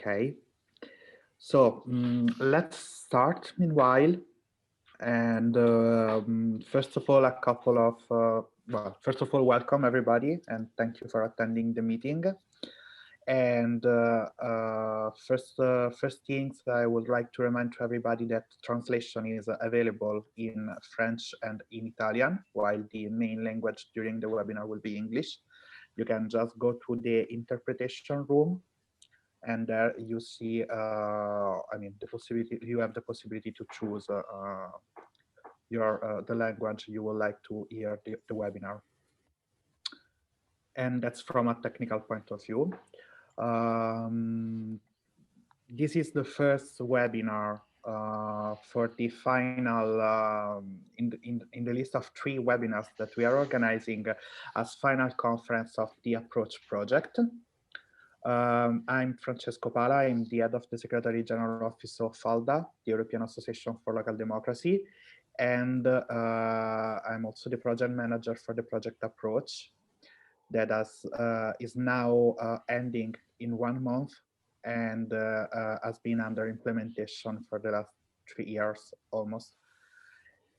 Okay, so let's start meanwhile. And first of all, a couple of, well, first of all, welcome everybody and thank you for attending the meeting. And first things, I would like to remind to everybody that translation is available in French and in Italian, while the main language during the webinar will be English. You can just go to the interpretation room, and there you see, I mean, the possibility, you have the possibility to choose the language you would like to hear the webinar. And that's from a technical point of view. This is the first webinar for the final in the list of 3 webinars that we are organizing as final conference of the Approach project. I'm Francesco Pala. I'm the head of the Secretary General Office of FALDA, the European Association for Local Democracy, and I'm also the project manager for the project Approach that is now ending in 1 month and has been under implementation for the last 3 years almost.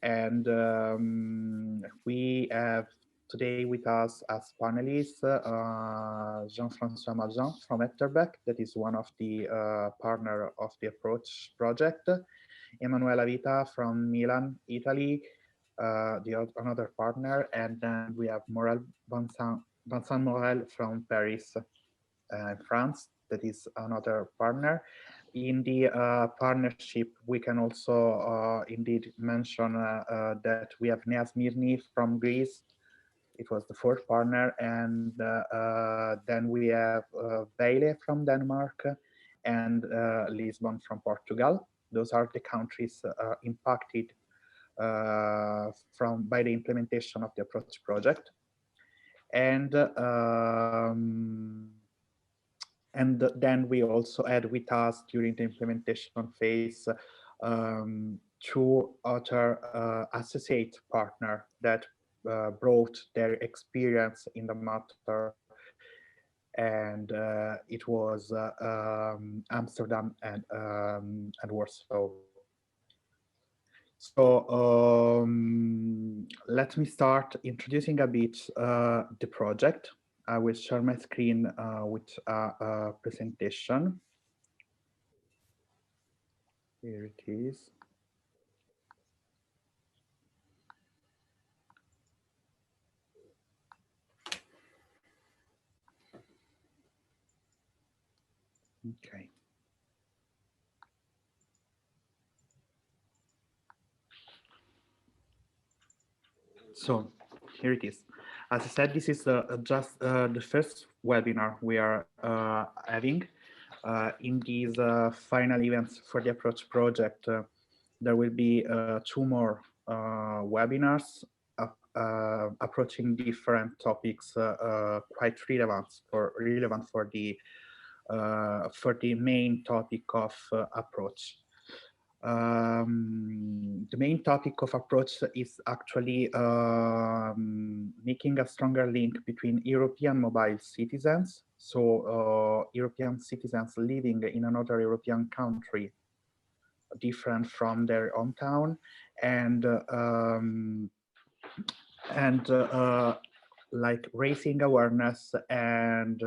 And we have today with us as panelists Jean-Francois Malzahn from Etterbeek, that is one of the partner of the Approach project, Emanuela Vita from Milan, Italy, another partner, and then we have Vincent Morel from Paris, France, that is another partner. In the partnership, we can also indeed mention that we have Neas Mirni from Greece. It was the 4th partner, and then we have Vejle from Denmark and Lisbon from Portugal. Those are the countries impacted by the implementation of the Approach project. And then we also had with us during the implementation phase 2 other associate partners that brought their experience in the matter, and it was Amsterdam and Warsaw. So let me start introducing a bit the project. I will share my screen with a presentation. Here it is. Okay. So here it is. As I said, this is just the first webinar we are having. In these final events for the Approach project, there will be 2 more webinars approaching different topics quite relevant for the main topic of Approach. The main topic of Approach is actually making a stronger link between European mobile citizens, so European citizens living in another European country different from their hometown, and like raising awareness and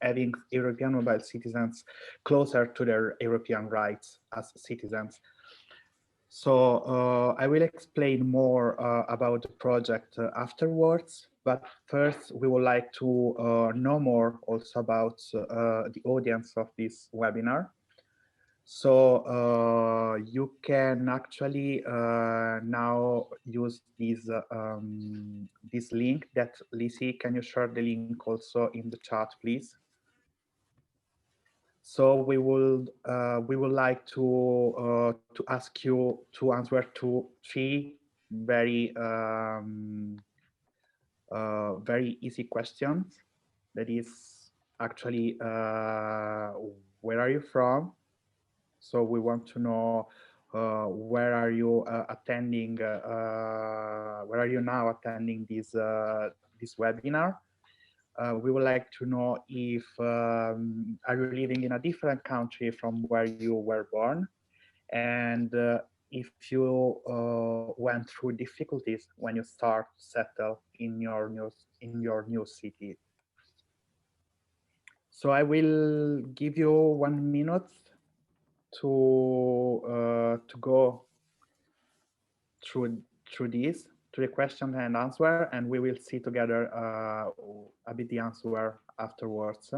having European mobile citizens closer to their European rights as citizens. So I will explain more about the project afterwards, but first we would like to know more also about the audience of this webinar. So you can actually now use this link that Lizzie, can you share the link also in the chat, please? So we would like to ask you to answer to 3 very very easy questions. That is actually where are you from? So we want to know where are you attending? Where are you now attending this this webinar? we would like to know if are you living in a different country from where you were born, and if you went through difficulties when you start to settle in your new city. So I will give you 1 minute to go through this, to the question and answer, and we will see together a bit the answer afterwards.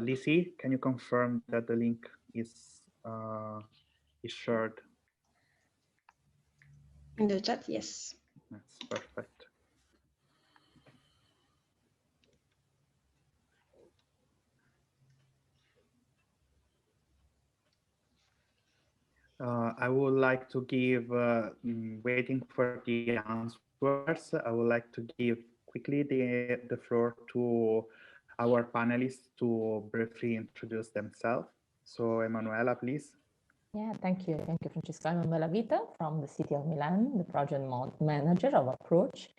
Lizzie, can you confirm that the link is shared? In the chat, yes. That's perfect. I would like to give, waiting for the answers, I would like to give quickly the floor to our panelists to briefly introduce themselves. So Emanuela, please. Yeah, thank you. Thank you, Francesco. I'm Emanuela Vita from the City of Milan, the project manager of Approach.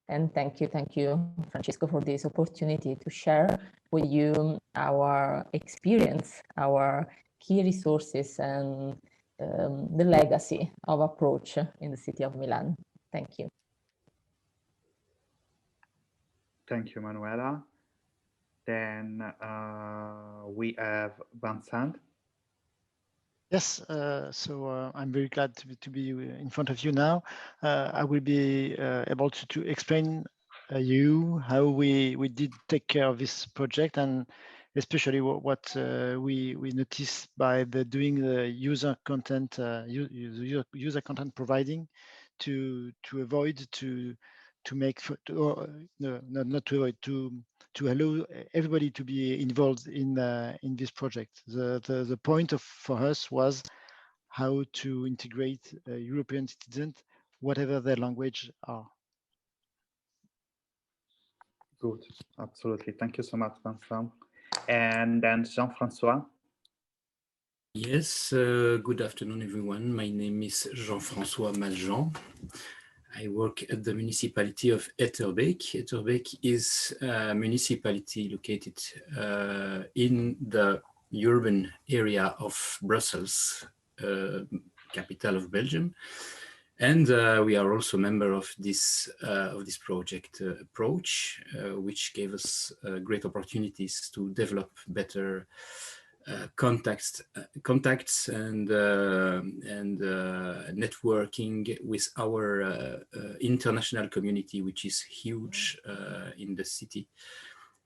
And thank you, Francesco, for this opportunity to share with you our experience, our key resources, and the legacy of Approach in the City of Milan. Thank you. Thank you, Manuela. Then we have Vincent. Yes, so I'm very glad to be in front of you now. I will be able to explain you how we did take care of this project, and especially what we noticed by doing the user content user content providing to avoid to make no, not to avoid to allow everybody to be involved in this project. The point for us was how to integrate European citizens, whatever their language are. Good, absolutely. Thank you so much, Vincent. And then Jean-Francois. Yes, good afternoon, everyone. My name is Jean-Francois Malzahn. I work at the municipality of Etterbeek. Etterbeek is a municipality located in the urban area of Brussels, capital of Belgium. And we are also a member of this project Approach, which gave us great opportunities to develop better contacts and networking with our international community, which is huge in the city,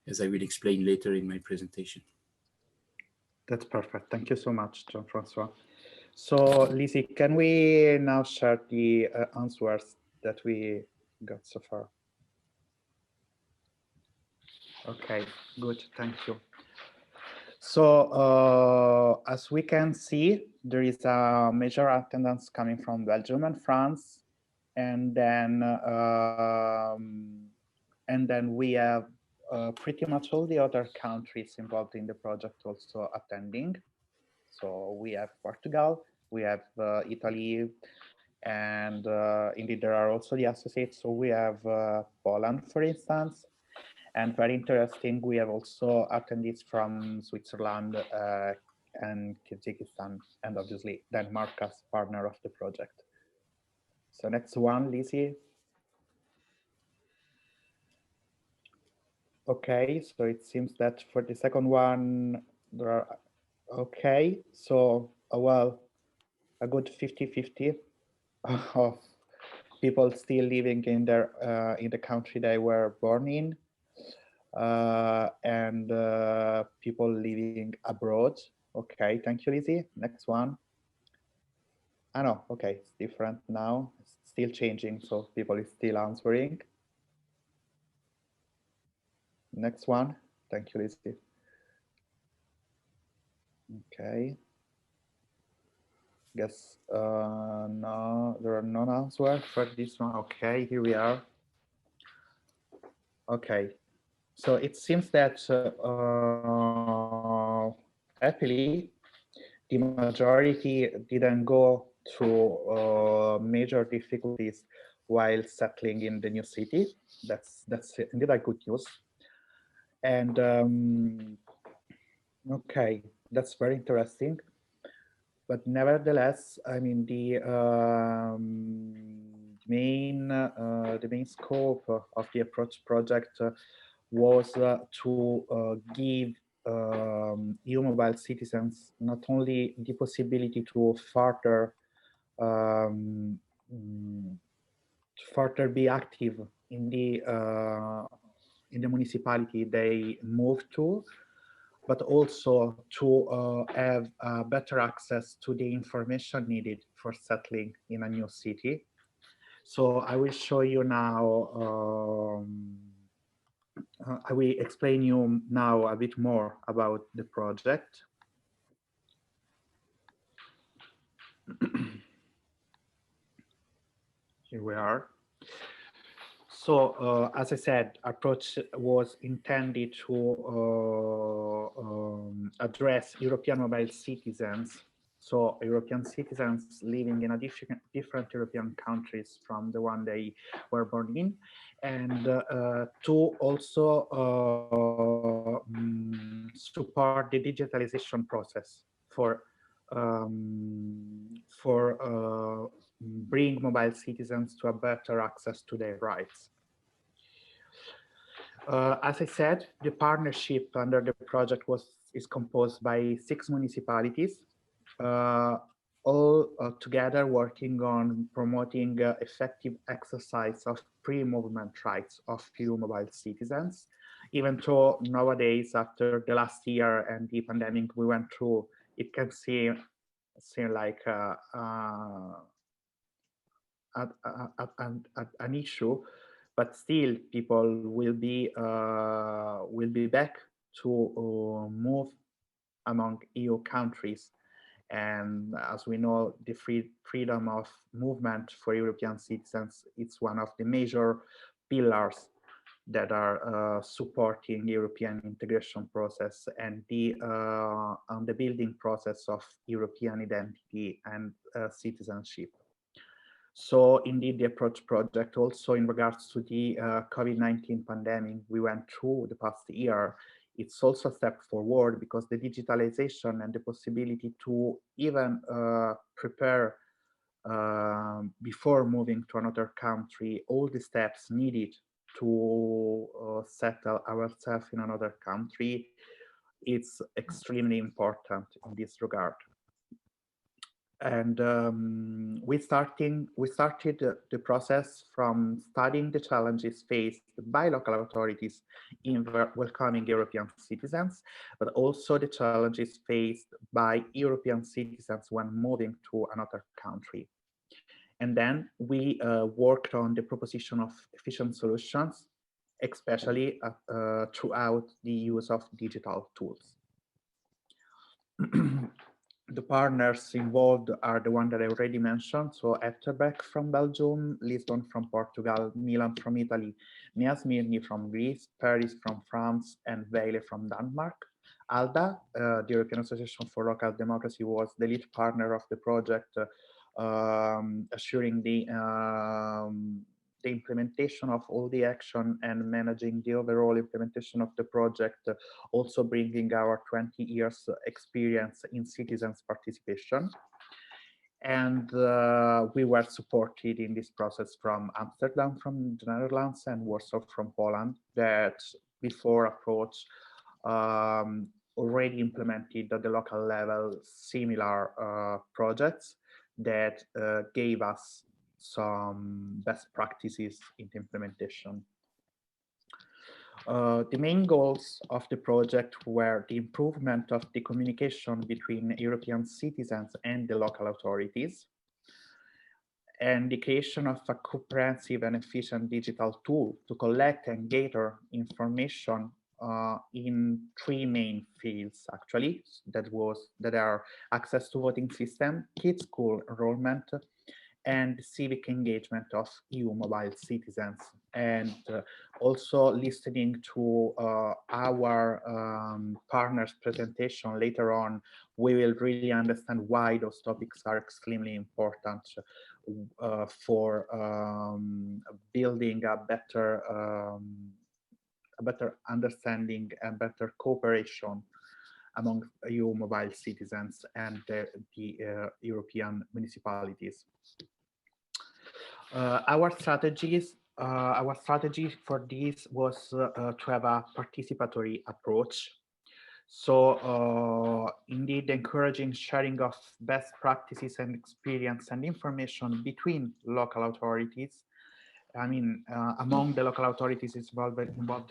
as I will explain later in my presentation. That's perfect. Thank you so much, Jean-Francois. So, Lizzie, can we now share the answers that we got so far? Okay, good. Thank you. So, as we can see, there is a major attendance coming from Belgium and France, and then we have pretty much all the other countries involved in the project also attending. So we have Portugal, we have Italy, and indeed there are also the associates. So we have Poland, for instance, and very interesting, we have also attendees from Switzerland and Kyrgyzstan, and obviously Denmark as partner of the project. So next one, Lizzie. Okay, so it seems that for the second one, there are, okay, so well, a good 50-50 of people still living in the country they were born in, and people living abroad. Okay, thank you, Lizzie. Next one. I know, okay, it's different now. It's still changing, so people is still answering. Next one. Thank you, Lizzie. Okay. Guess no, there are no answers for this one. Okay, here we are. Okay, so it seems that happily the majority didn't go through major difficulties while settling in the new city. That's indeed a good news. And okay, that's very interesting. But nevertheless, I mean the main scope of the approach project was to give EU mobile citizens not only the possibility to um, mm, further be active in the municipality they move to, but also to have better access to the information needed for settling in a new city. So I will show you now, I will explain you now a bit more about the project. Here we are. So, as I said, approach was intended to address European mobile citizens. So, European citizens living in a different European countries from the one they were born in, and to also support the digitalization process for bring mobile citizens to a better access to their rights. As I said, the partnership under the project is composed by 6 municipalities, all together working on promoting effective exercise of pre-movement rights of EU mobile citizens. Even though nowadays, after the last year and the pandemic we went through, it can seem like an issue, but still people will be back to move among EU countries. And as we know, the freedom of movement for European citizens, it's one of the major pillars that are supporting European integration process and the building process of European identity and citizenship. So indeed, the approach project also in regards to the COVID-19 pandemic we went through the past year, it's also a step forward because the digitalization and the possibility to even prepare before moving to another country, all the steps needed to settle ourselves in another country, it's extremely important in this regard. And we started the process from studying the challenges faced by local authorities in welcoming European citizens, but also the challenges faced by European citizens when moving to another country. And then we worked on the proposition of efficient solutions, especially throughout the use of digital tools. The partners involved are the one that I already mentioned. So Etterbeek from Belgium, Lisbon from Portugal, Milan from Italy, Nea Smyrni from Greece, Paris from France, and Vejle from Denmark. ALDA, the European Association for Local Democracy, was the lead partner of the project, assuring the implementation of all the action and managing the overall implementation of the project, also bringing our 20 years experience in citizens participation. And we were supported in this process from Amsterdam, from the Netherlands, and Warsaw from Poland, that before approach already implemented at the local level similar projects that gave us some best practices in the implementation. The main goals of the project were the improvement of the communication between European citizens and the local authorities, and the creation of a comprehensive and efficient digital tool to collect and gather information in 3 main fields, actually, that are access to voting system, kids school enrollment, and civic engagement of EU mobile citizens. And also listening to our partners' presentation later on, we will really understand why those topics are extremely important for building a better a better understanding and better cooperation among EU mobile citizens and the European municipalities. Our strategy for this was to have a participatory approach. So indeed encouraging sharing of best practices and experience and information between local authorities. I mean, among the local authorities involved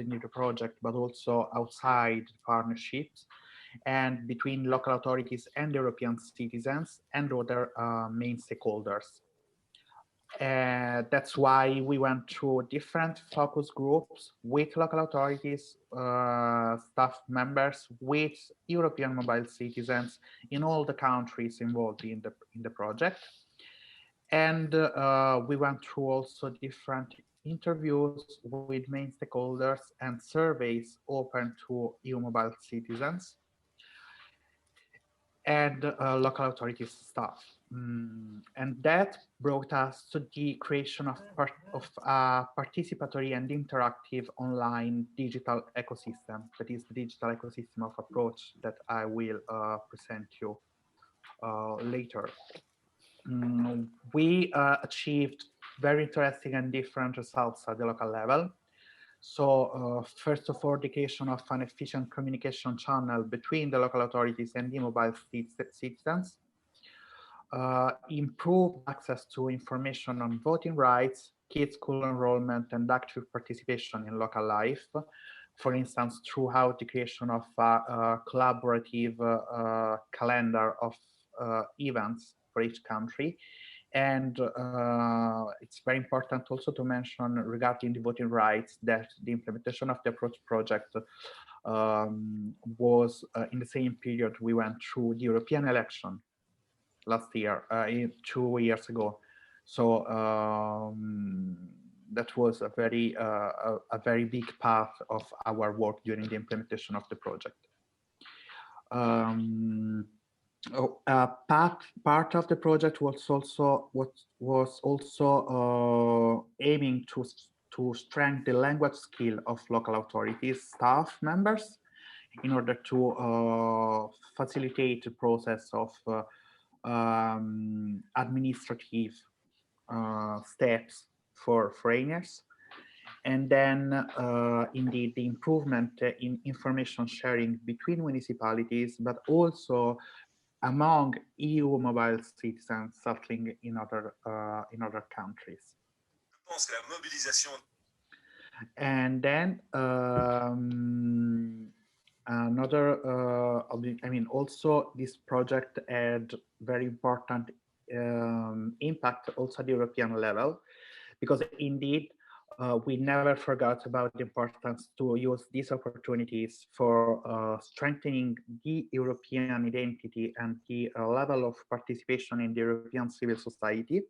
in the project, but also outside partnerships, and between local authorities and European citizens and other main stakeholders. That's why we went through different focus groups with local authorities, staff members, with European mobile citizens in all the countries involved in the project. And we went through also different interviews with main stakeholders and surveys open to EU mobile citizens and local authorities staff. And that brought us to the creation of a participatory and interactive online digital ecosystem. That is the digital ecosystem of approach that I will present you later. We achieved very interesting and different results at the local level. So first of all, the creation of an efficient communication channel between the local authorities and the mobile citizens, improved access to information on voting rights, kids' school enrollment, and active participation in local life. For instance, throughout the creation of a collaborative calendar of events for each country. And it's very important also to mention regarding the voting rights that the implementation of the approach project was in the same period we went through the European election last year, 2 years ago. So that was a very big part of our work during the implementation of the project. Part of the project was also aiming to strengthen the language skill of local authorities staff members in order to facilitate the process of administrative steps for foreigners. And then indeed the improvement in information sharing between municipalities, but also among EU mobile citizens settling in other countries. And then also this project had very important impact also at the European level, because indeed we never forgot about the importance to use these opportunities for strengthening the European identity and the level of participation in the European civil society,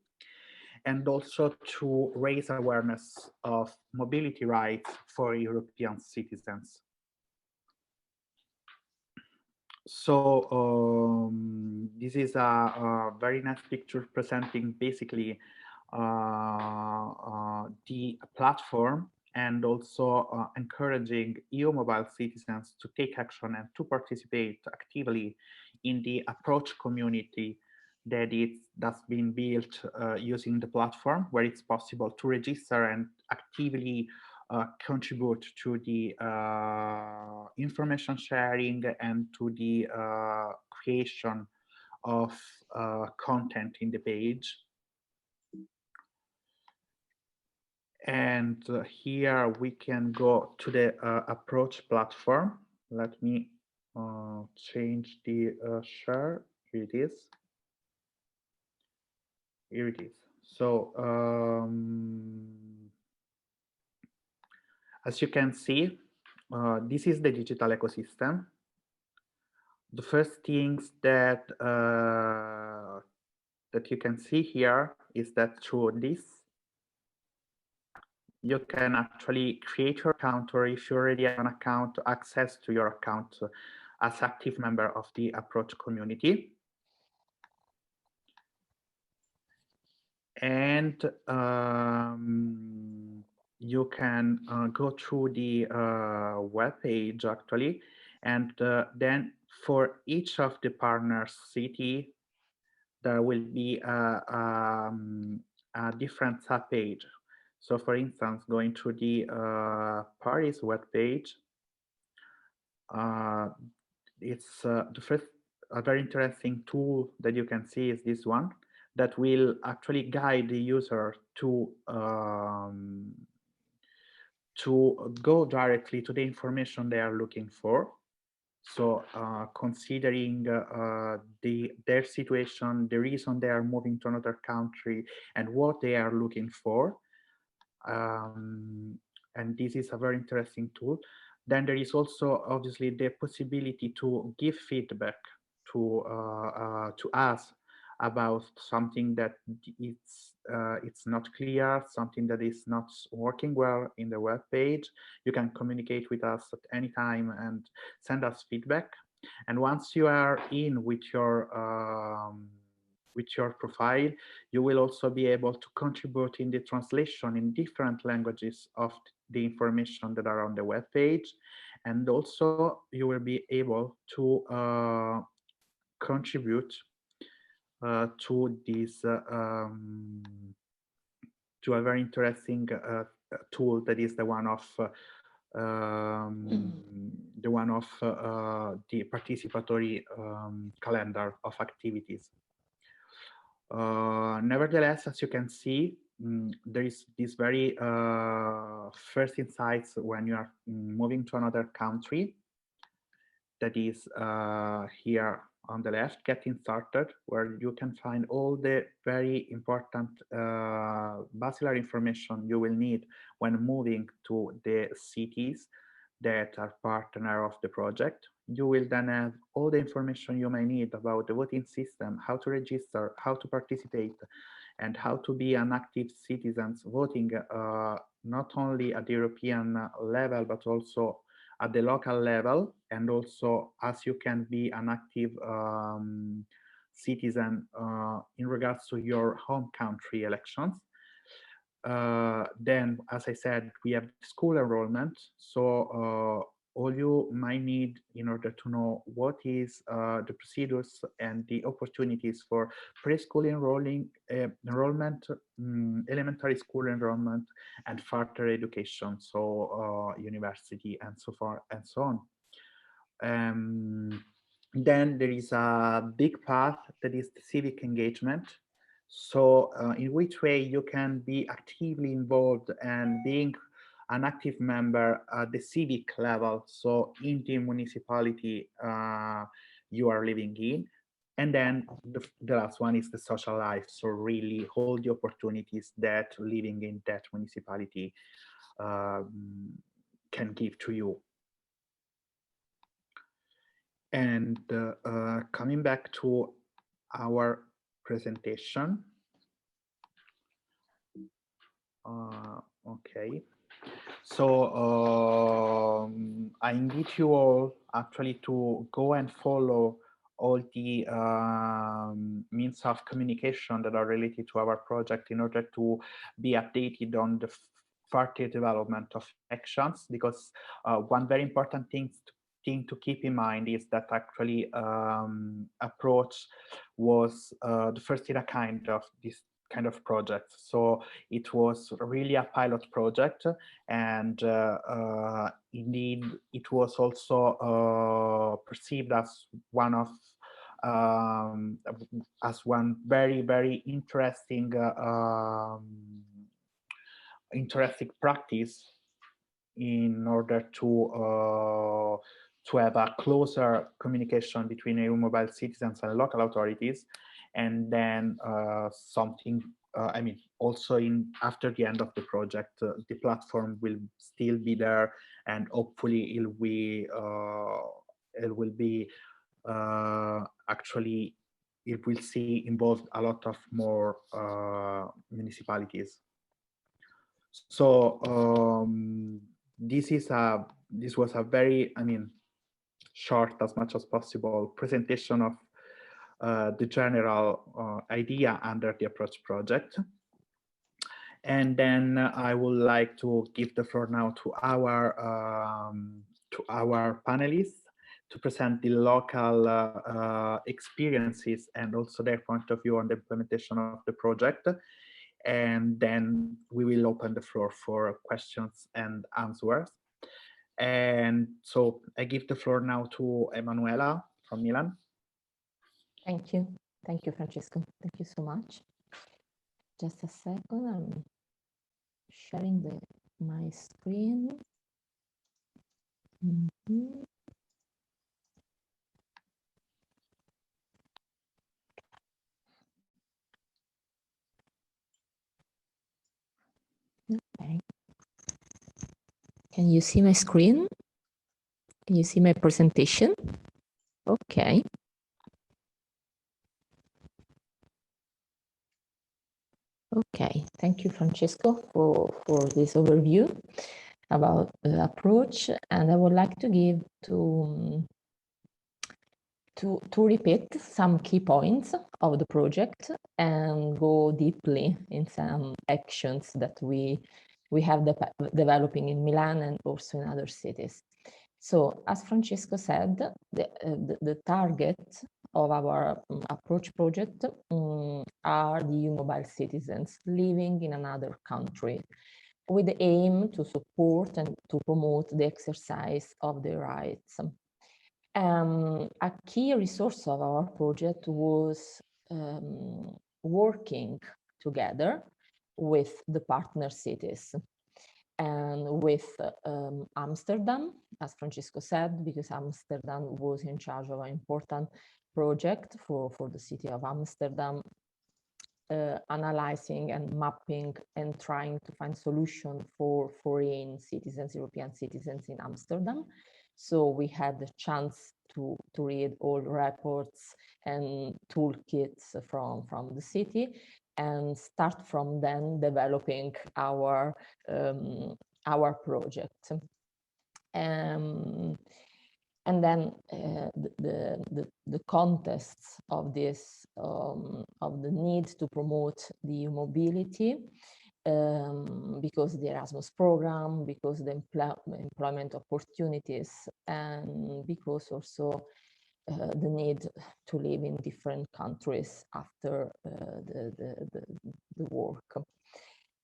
and also to raise awareness of mobility rights for European citizens. So this is a very nice picture presenting basically the platform, and also encouraging EU mobile citizens to take action and to participate actively in the approach community that's been built using the platform, where it's possible to register and actively contribute to the information sharing and to the creation of content in the page. And here we can go to the approach platform. Let me change the share. Here it is. Here it is. So as you can see, this is the digital ecosystem. The first things that that you can see here is that through this, you can actually create your account, or if you already have an account, access to your account as active member of the approach community. And you can go through the web page actually, and then for each of the partner city, there will be a different subpage. So for instance, going through the Paris web page, it's the first a very interesting tool that you can see is this one that will actually guide the user to go directly to the information they are looking for. So considering their situation, the reason they are moving to another country, and what they are looking for. And this is a very interesting tool. Then there is also obviously the possibility to give feedback to us about something that it's not clear, something that is not working well in the web page. You can communicate with us at any time and send us feedback. And once you are in with your profile, you will also be able to contribute in the translation in different languages of the information that are on the web page. And also you will be able to contribute to this to a very interesting tool that is the one of the participatory calendar of activities. Nevertheless, as you can see, there is this very first insights when you are moving to another country. That is here on the left, getting started, where you can find all the very important basilar information you will need when moving to the cities that are partner of the project. You will then have all the information you may need about the voting system, how to register, how to participate, and how to be an active citizen voting not only at the European level, but also at the local level, and also as you can be an active citizen in regards to your home country elections. Then, as I said, we have school enrollment. So all you might need in order to know what is the procedures and the opportunities for preschool enrollment, elementary school enrollment, and further education, so university and so far and so on. Then there is a big path that is the civic engagement. So in which way you can be actively involved and being an active member at the civic level, so in the municipality you are living in. And then the last one is the social life, so really hold the opportunities that living in that municipality can give to you. And coming back to our presentation. Okay, so I invite you all actually to go and follow all the means of communication that are related to our project in order to be updated on the further development of actions, because one very important thing to keep in mind is that actually approach was the first in a kind of this kind of project. So it was really a pilot project, and indeed it was also perceived as one of as one very, very interesting interesting practice in order to have a closer communication between EU mobile citizens and local authorities. And then something, I mean, also after the end of the project, the platform will still be there, and hopefully it will be actually, it will see involved a lot of more municipalities. So this was a very, I mean, short as much as possible presentation of the general idea under the approach project. And then I would like to give the floor now to our panelists to present the local experiences and also their point of view on the implementation of the project. And then we will open the floor for questions and answers. And so I give the floor now to Emanuela from Milan. Thank you. Thank you, Francesco. Thank you so much. Just a second, I'm sharing my screen. Mm-hmm. Okay. Can you see my screen? Can you see my presentation? Okay. Okay, thank you, Francesco, for this overview about the approach. And I would like to give to repeat some key points of the project and go deeply in some actions that we have developing in Milan and also in other cities. So, as Francesco said, the target of our approach project are the EU mobile citizens living in another country, with the aim to support and to promote the exercise of their rights. A key resource of our project was working together with the partner cities and with Amsterdam, as Francesco said, because Amsterdam was in charge of an important project for the city of Amsterdam, analyzing and mapping and trying to find solution for foreign citizens, European citizens in Amsterdam. So we had the chance to read all reports and toolkits from the city and start from then developing our project. And then the context of this, of the need to promote the mobility, because the Erasmus program, because the employment opportunities, and because also the need to live in different countries after the work.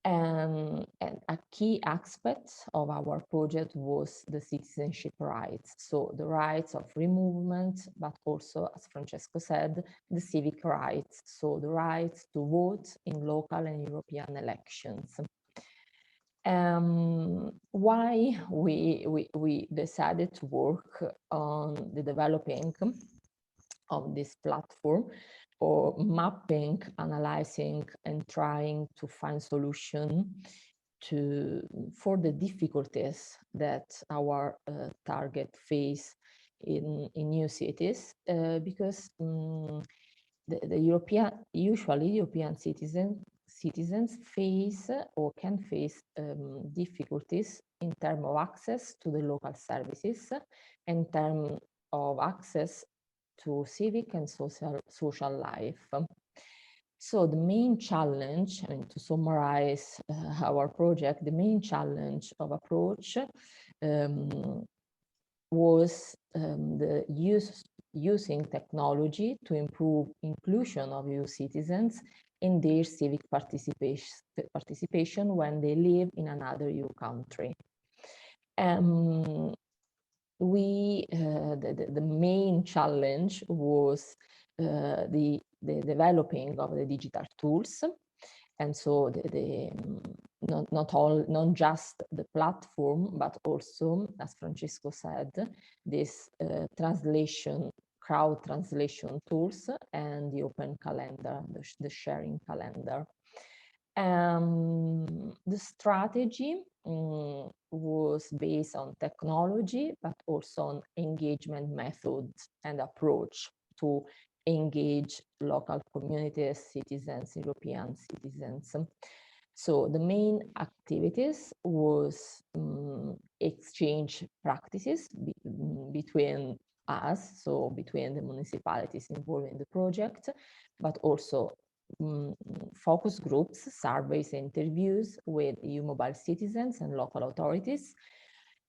And a key aspect of our project was the citizenship rights. So the rights of free movement, but also, as Francesco said, the civic rights. So the rights to vote in local and European elections. Why we decided to work on the developing of this platform, or mapping, analyzing, and trying to find solution for the difficulties that our target face in new cities, because usually European citizens face or can face difficulties in terms of access to the local services, in terms of access to civic and social life. So the main challenge, to summarize our project, the main challenge of approach was using technology to improve inclusion of EU citizens in their civic participation when they live in another EU country. The main challenge was the developing of the digital tools, and so not just the platform, but also, as Francesco said, this crowd translation tools and the open calendar, the sharing calendar. The strategy was based on technology, but also on engagement methods and approach to engage local communities, citizens, European citizens. So the main activities was exchange practices between us, so between the municipalities involved in the project, but also focus groups, surveys, interviews with EU mobile citizens and local authorities.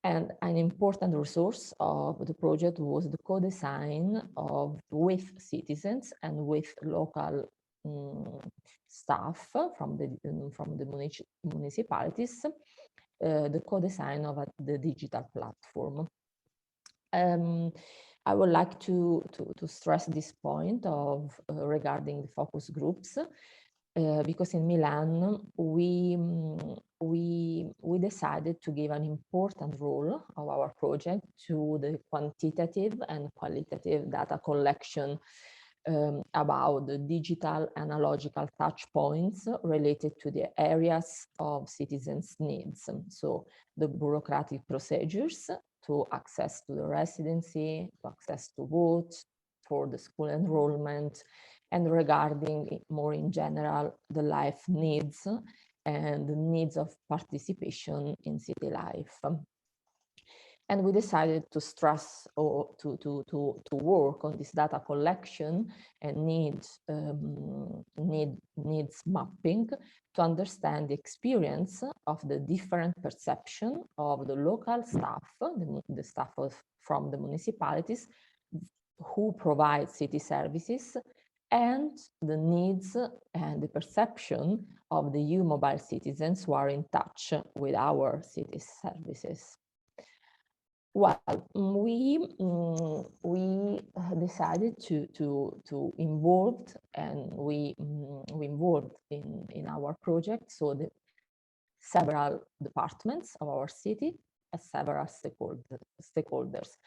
And an important resource of the project was the co-design with citizens and with local staff from the municipalities, the co-design of the digital platform. I would like to stress this point of regarding the focus groups, because in Milan we decided to give an important role of our project to the quantitative and qualitative data collection about the digital analogical touch points related to the areas of citizens' needs. So the bureaucratic procedures to access to the residency, to access to vote, for the school enrollment, and regarding more in general the life needs and the needs of participation in city life. And we decided to stress or to work on this data collection and needs mapping to understand the experience of the different perception of the local staff, the staff from the municipalities who provide city services, and the needs and the perception of the EU mobile citizens who are in touch with our city services. Well, we decided to involve, and we involved in our project, so the several departments of our city and several stakeholders.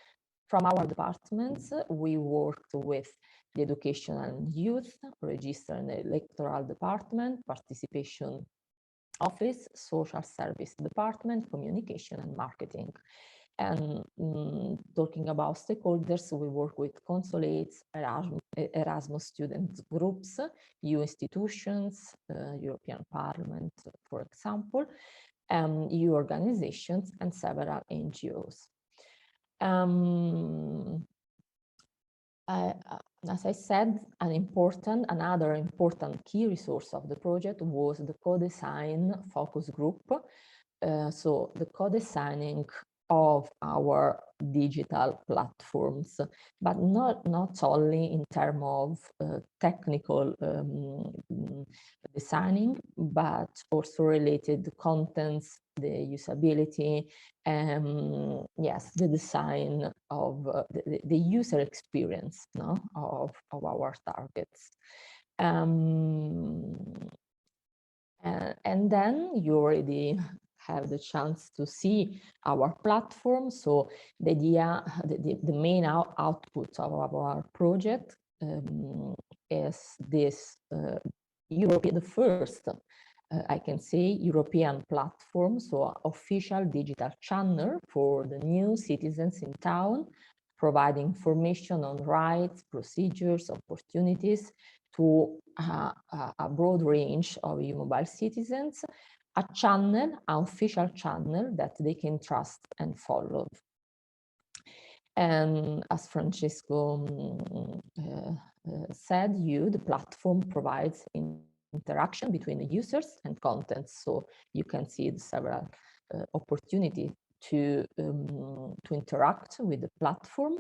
From our departments, we worked with the education and youth, register and electoral department, participation office, social service department, communication and marketing. And talking about stakeholders, we work with consulates, Erasmus student groups, EU institutions, European Parliament, for example, EU organizations, and several NGOs. As I said, another important key resource of the project was the co-design focus group. So the co-designing of our digital platforms, but not only in terms of technical designing, but also related to contents, the usability, yes, the design of the user experience, no, of our targets. And then you already have the chance to see our platform. So the idea, the main output of our project is this the first, I can say, European platform, so official digital channel for the new citizens in town, providing information on rights, procedures, opportunities to a broad range of EU mobile citizens, a channel, an official channel that they can trust and follow. And as Francesco said, the platform provides interaction between the users and contents. So you can see the several opportunities to interact with the platform.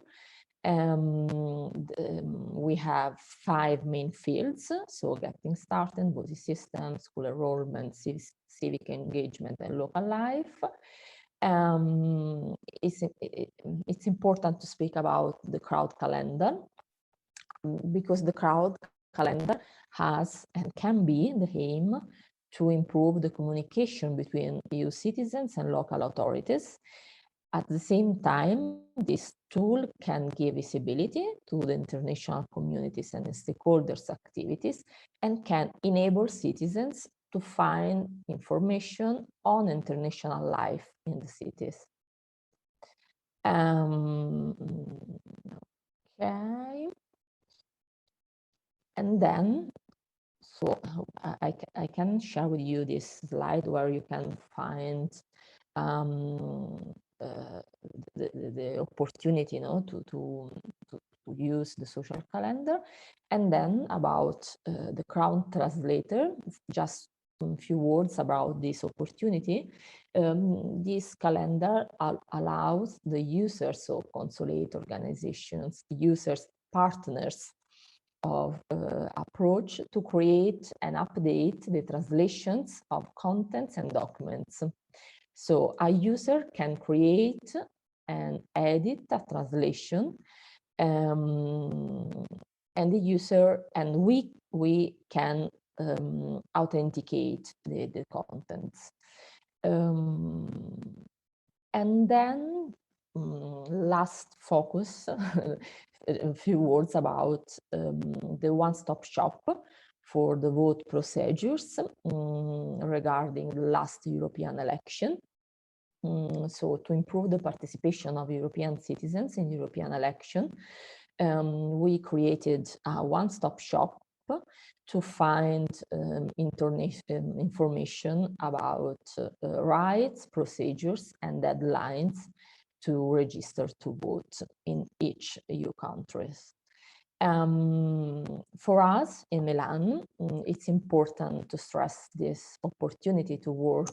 We have 5 main fields, so getting started, body system, school enrollment, civic engagement, and local life. It's important to speak about the crowd calendar, because the crowd calendar has and can be the aim to improve the communication between EU citizens and local authorities. At the same time, this tool can give visibility to the international communities and stakeholders' activities, and can enable citizens to find information on international life in the cities. Okay. And then, so I can share with you this slide where you can find the opportunity, to introduce the social calendar. And then about the Crown Translator, just a few words about this opportunity. This calendar allows the users of consulate organizations, users, partners of approach to create and update the translations of contents and documents. So a user can create and edit a translation, and the user and we can authenticate the contents. And then last focus, a few words about the one-stop shop for the vote procedures regarding the last European election. So to improve the participation of European citizens in European election, we created a one-stop shop to find information about rights, procedures, and deadlines to register to vote in each EU countries. For us in Milan, it's important to stress this opportunity to work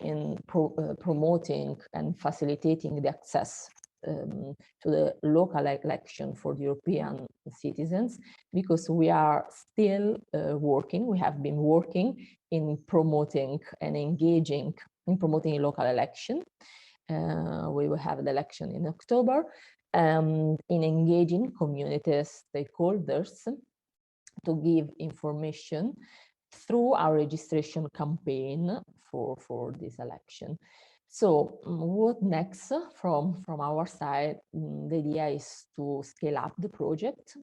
in promoting and facilitating the access to the local election for the European citizens, because we are still working, we have been working in promoting and engaging in promoting a local election. We will have the election in October, and in engaging community stakeholders to give information through our registration campaign for this election. So what next from our side? The idea is to scale up the project,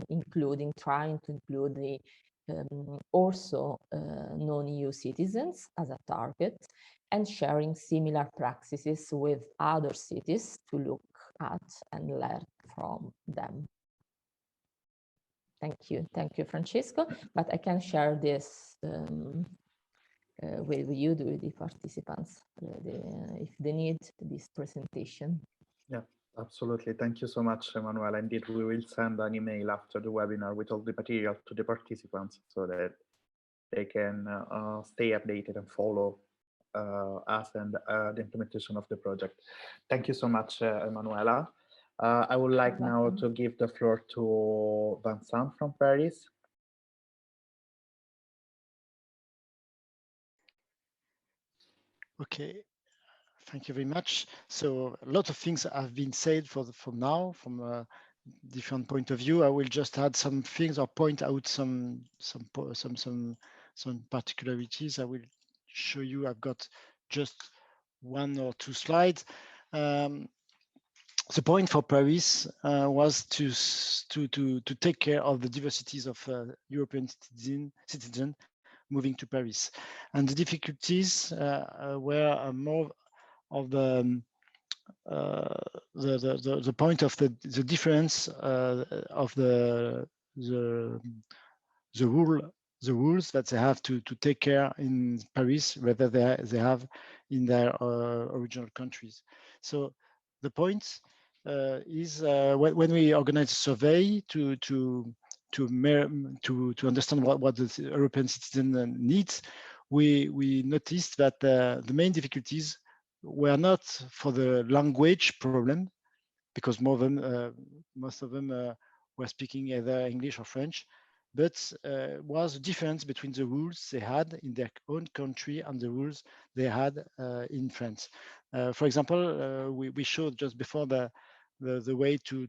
including trying to include the also non-EU citizens as a target, and sharing similar practices with other cities to look at and learn from them. Thank you, Francesco. But I can share this with you, with the participants, if they need this presentation. Yeah, absolutely. Thank you so much, Emanuela. Indeed, we will send an email after the webinar with all the material to the participants so that they can stay updated and follow us and the implementation of the project. Thank you so much, Emanuela. I would like now to give the floor to Vincent from Paris. Okay, thank you very much. So a lot of things have been said from a different point of view. I will just add some things or point out some particularities. I will show you. I've got just one or two slides. The point for Paris was to take care of the diversities of European citizens moving to Paris, and the difficulties were more of the point of the difference of the rules that they have to take care in Paris rather they have in their original countries. So the point is when we organize a survey to understand what the European citizen needs, we noticed that the main difficulties were not for the language problem, because most of them were speaking either English or French, but was a difference between the rules they had in their own country and the rules they had in France. For example, we showed just before the way to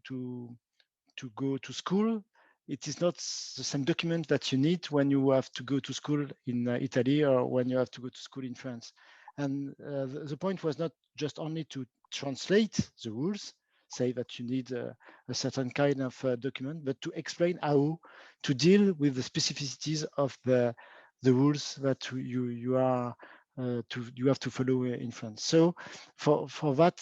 go to school. It is not the same document that you need when you have to go to school in Italy or when you have to go to school in France. And the point was not just only to translate the rules, say that you need a certain kind of document, but to explain how to deal with the specificities of the rules that you have to follow in France. So for that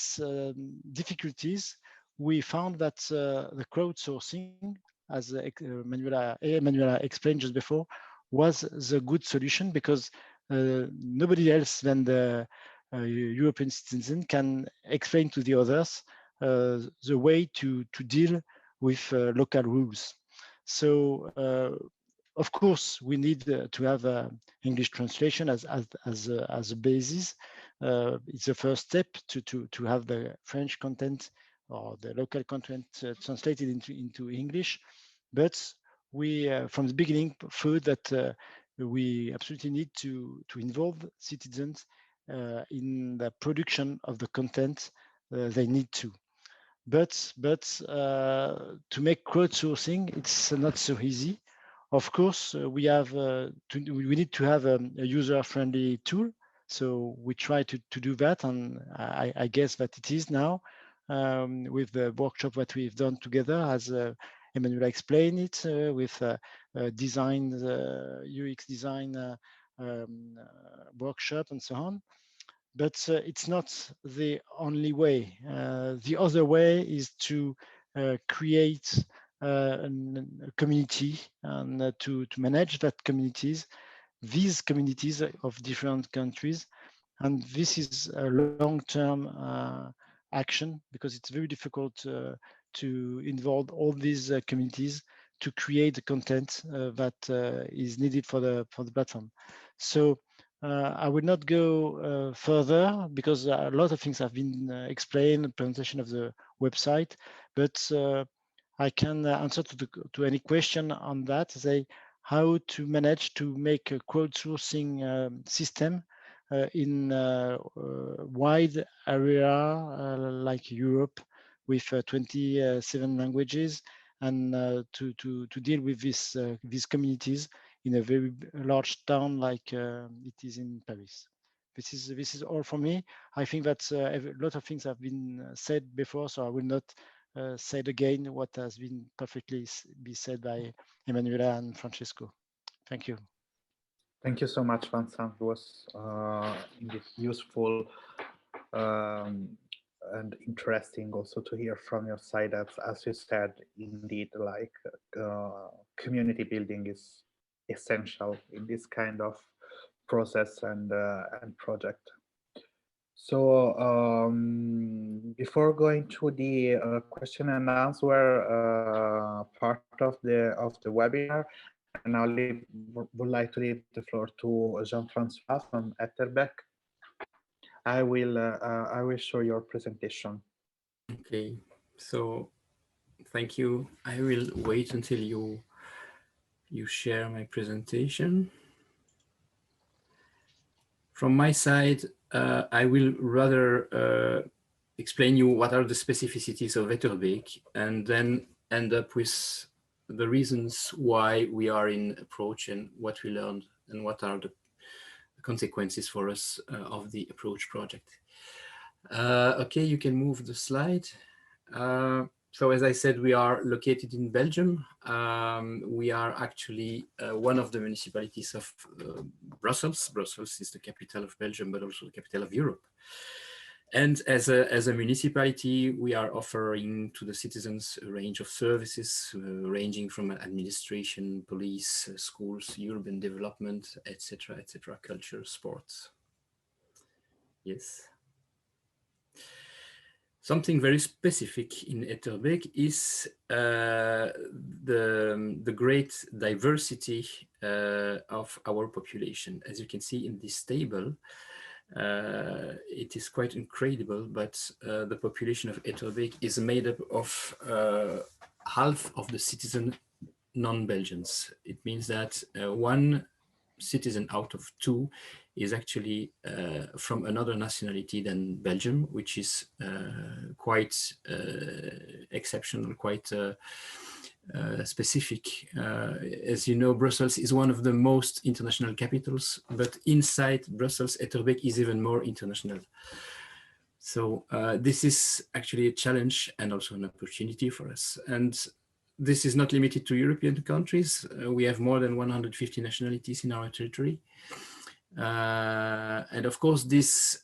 difficulties, we found that the crowdsourcing, as Emanuela explained just before, was the good solution, because nobody else than the European citizen can explain to the others the way to deal with local rules. So of course, we need to have English translation as a basis. It's the first step to have the French content or the local content translated into English. But we, from the beginning, thought that we absolutely need to involve citizens in the production of the content they need to. But to make crowdsourcing, it's not so easy. Of course, we need to have a user-friendly tool. So we try to do that, and I guess that it is now with the workshop that we've done together, as Emanuela explained it, with design, UX design workshop and so on. But it's not the only way. The other way is to create a community and to manage these communities of different countries. And this is a long-term action, because it's very difficult to involve all these communities to create the content that is needed for the platform. So I will not go further, because a lot of things have been explained in the presentation of the website, but I can answer to any question on that, say how to manage to make a crowdsourcing system in a wide area like Europe with 27 languages, and to deal with these communities in a very large town like it is in Paris. This is all for me. I think that a lot of things have been said before, so I will not say it again what has been perfectly be said by Emanuela and Francesco. Thank you. Thank you so much, Vincent. It was indeed useful and interesting also to hear from your side. As you said, indeed, like community building is essential in this kind of process and project. So before going to the question and answer part of the webinar, I now would like to leave the floor to Jean-Francois from Etterbeek. I will show your presentation. Okay, so thank you. I will wait until you share my presentation. From my side, I will rather explain you what are the specificities of Etterbeek, and then end up with the reasons why we are in Approach and what we learned and what are the consequences for us of the Approach project. Okay, you can move the slide. So as I said, we are located in Belgium. We are actually one of the municipalities of Brussels. Brussels is the capital of Belgium, but also the capital of Europe. And as a municipality, we are offering to the citizens a range of services ranging from administration, police, schools, urban development, etc., culture, sports. Yes. Something very specific in Etterbeek is the great diversity of our population. As you can see in this table, it is quite incredible, but the population of Etterbeek is made up of half of the citizen non-Belgians. It means that one citizen out of two is actually from another nationality than Belgium, which is quite exceptional, quite specific. As you know, Brussels is one of the most international capitals, but inside Brussels, Etterbeek is even more international. So this is actually a challenge and also an opportunity for us. And this is not limited to European countries. We have more than 150 nationalities in our territory. And of course, this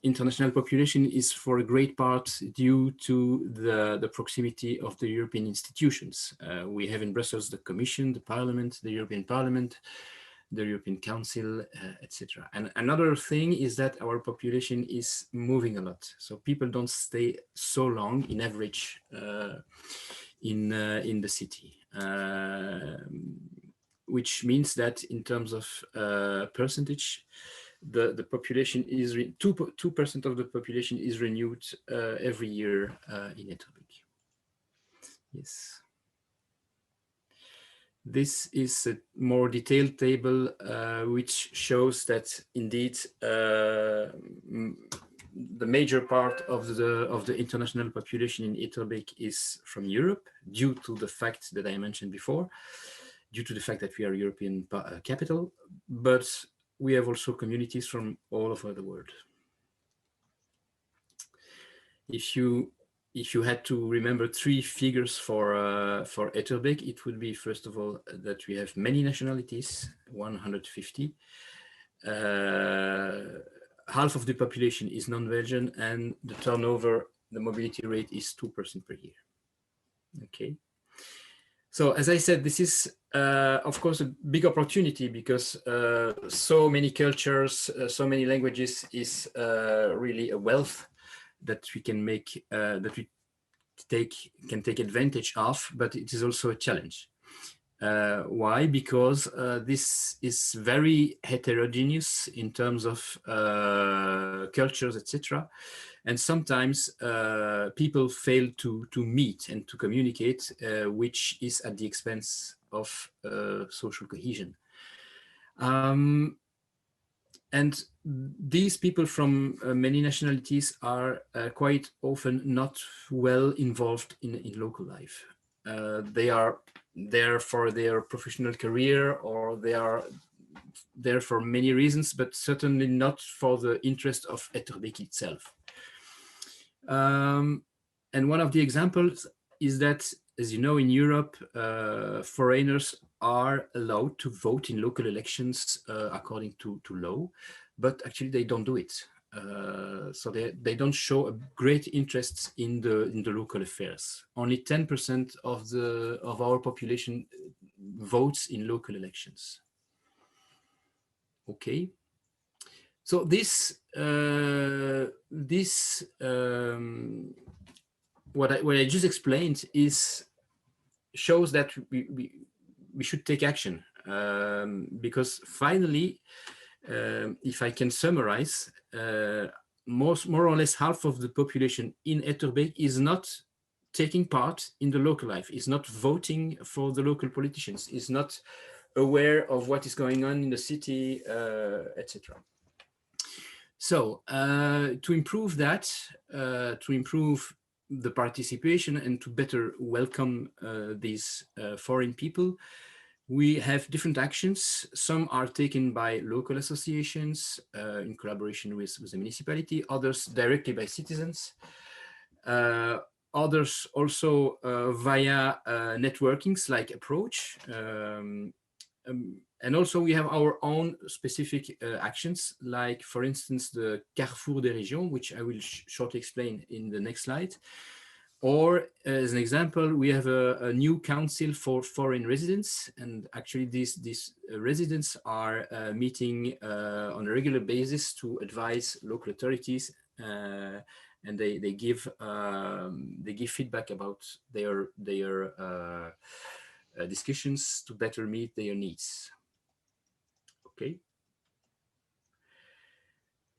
international population is for a great part due to the proximity of the European institutions. We have in Brussels the Commission, the Parliament, the European Parliament, the European Council, etc. And another thing is that our population is moving a lot. So people don't stay so long in average in the city, which means that in terms of percentage, the population is 2% of the population is renewed every year in Etterbeek. Yes. This is a more detailed table which shows that indeed the major part of the international population in Etterbeek is from Europe, due to the fact that I mentioned before, due to the fact that we are a European capital, but we have also communities from all over the world. If you had to remember 3 figures for Etterbeek, it would be, first of all, that we have many nationalities, 150. Half of the population is non-Belgian, and the turnover, the mobility rate is 2% per year. Okay. So as I said, this is, of course, a big opportunity because so many cultures, so many languages is really a wealth that we can make, that we can take advantage of, but it is also a challenge. Why? Because this is very heterogeneous in terms of cultures, etc. And sometimes people fail to meet and to communicate, which is at the expense of social cohesion. And these people from many nationalities are quite often not well involved in local life. They are there for their professional career, or they are there for many reasons, but certainly not for the interest of Etterbeek itself. And one of the examples is that, as you know, in Europe, foreigners are allowed to vote in local elections according to law, but actually they don't do it. So they don't show a great interest in the local affairs. Only 10% of our population votes in local elections. Okay. So what I just explained shows that we should take action, because finally, if I can summarize, more or less half of the population in Etterbeek is not taking part in the local life, is not voting for the local politicians, is not aware of what is going on in the city, etc. So to improve that, to improve the participation and to better welcome these foreign people, we have different actions. Some are taken by local associations in collaboration with the municipality, others directly by citizens, others also via networkings like Approach. And also we have our own specific actions, like, for instance, the Carrefour des Régions, which I will shortly explain in the next slide. Or as an example, we have a new council for foreign residents, and actually these residents are meeting on a regular basis to advise local authorities, and they give feedback about their discussions to better meet their needs. Okay.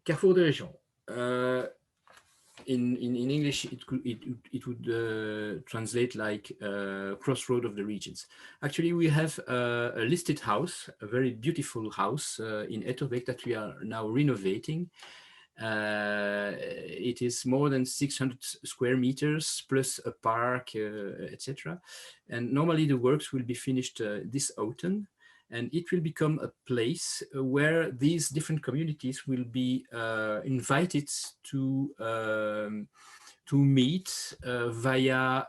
Carrefour des Régions. In English, it would translate like crossroad of the regions. Actually, we have a listed house, a very beautiful house in Etterbeek that we are now renovating. It is more than 600 square meters plus a park, etc. And normally the works will be finished this autumn. And it will become a place where these different communities will be invited to meet via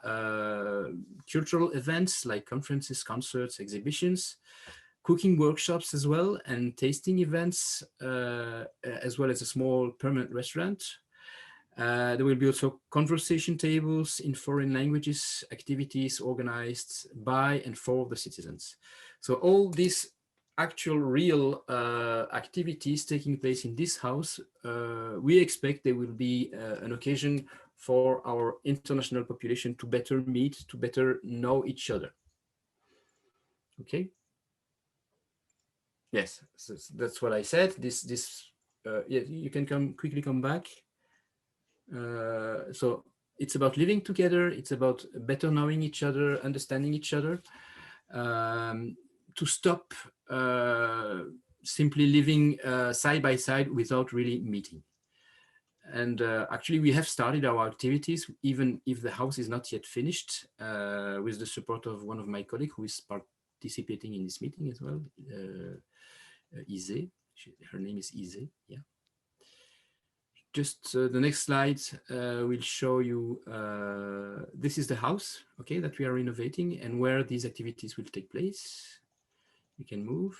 cultural events like conferences, concerts, exhibitions, cooking workshops as well, and tasting events, as well as a small permanent restaurant. There will be also conversation tables in foreign languages, activities organized by and for the citizens. So all these actual real activities taking place in this house, we expect there will be an occasion for our international population to better meet, to better know each other. Okay. Yes, so that's what I said. Yeah, you can quickly come back. So it's about living together. It's about better knowing each other, understanding each other. To stop simply living side by side without really meeting. And actually, we have started our activities, even if the house is not yet finished, with the support of one of my colleagues who is participating in this meeting as well, Ise. Her name is Ise, yeah. Just the next slide will show you, this is the house, okay, that we are renovating and where these activities will take place. We can move.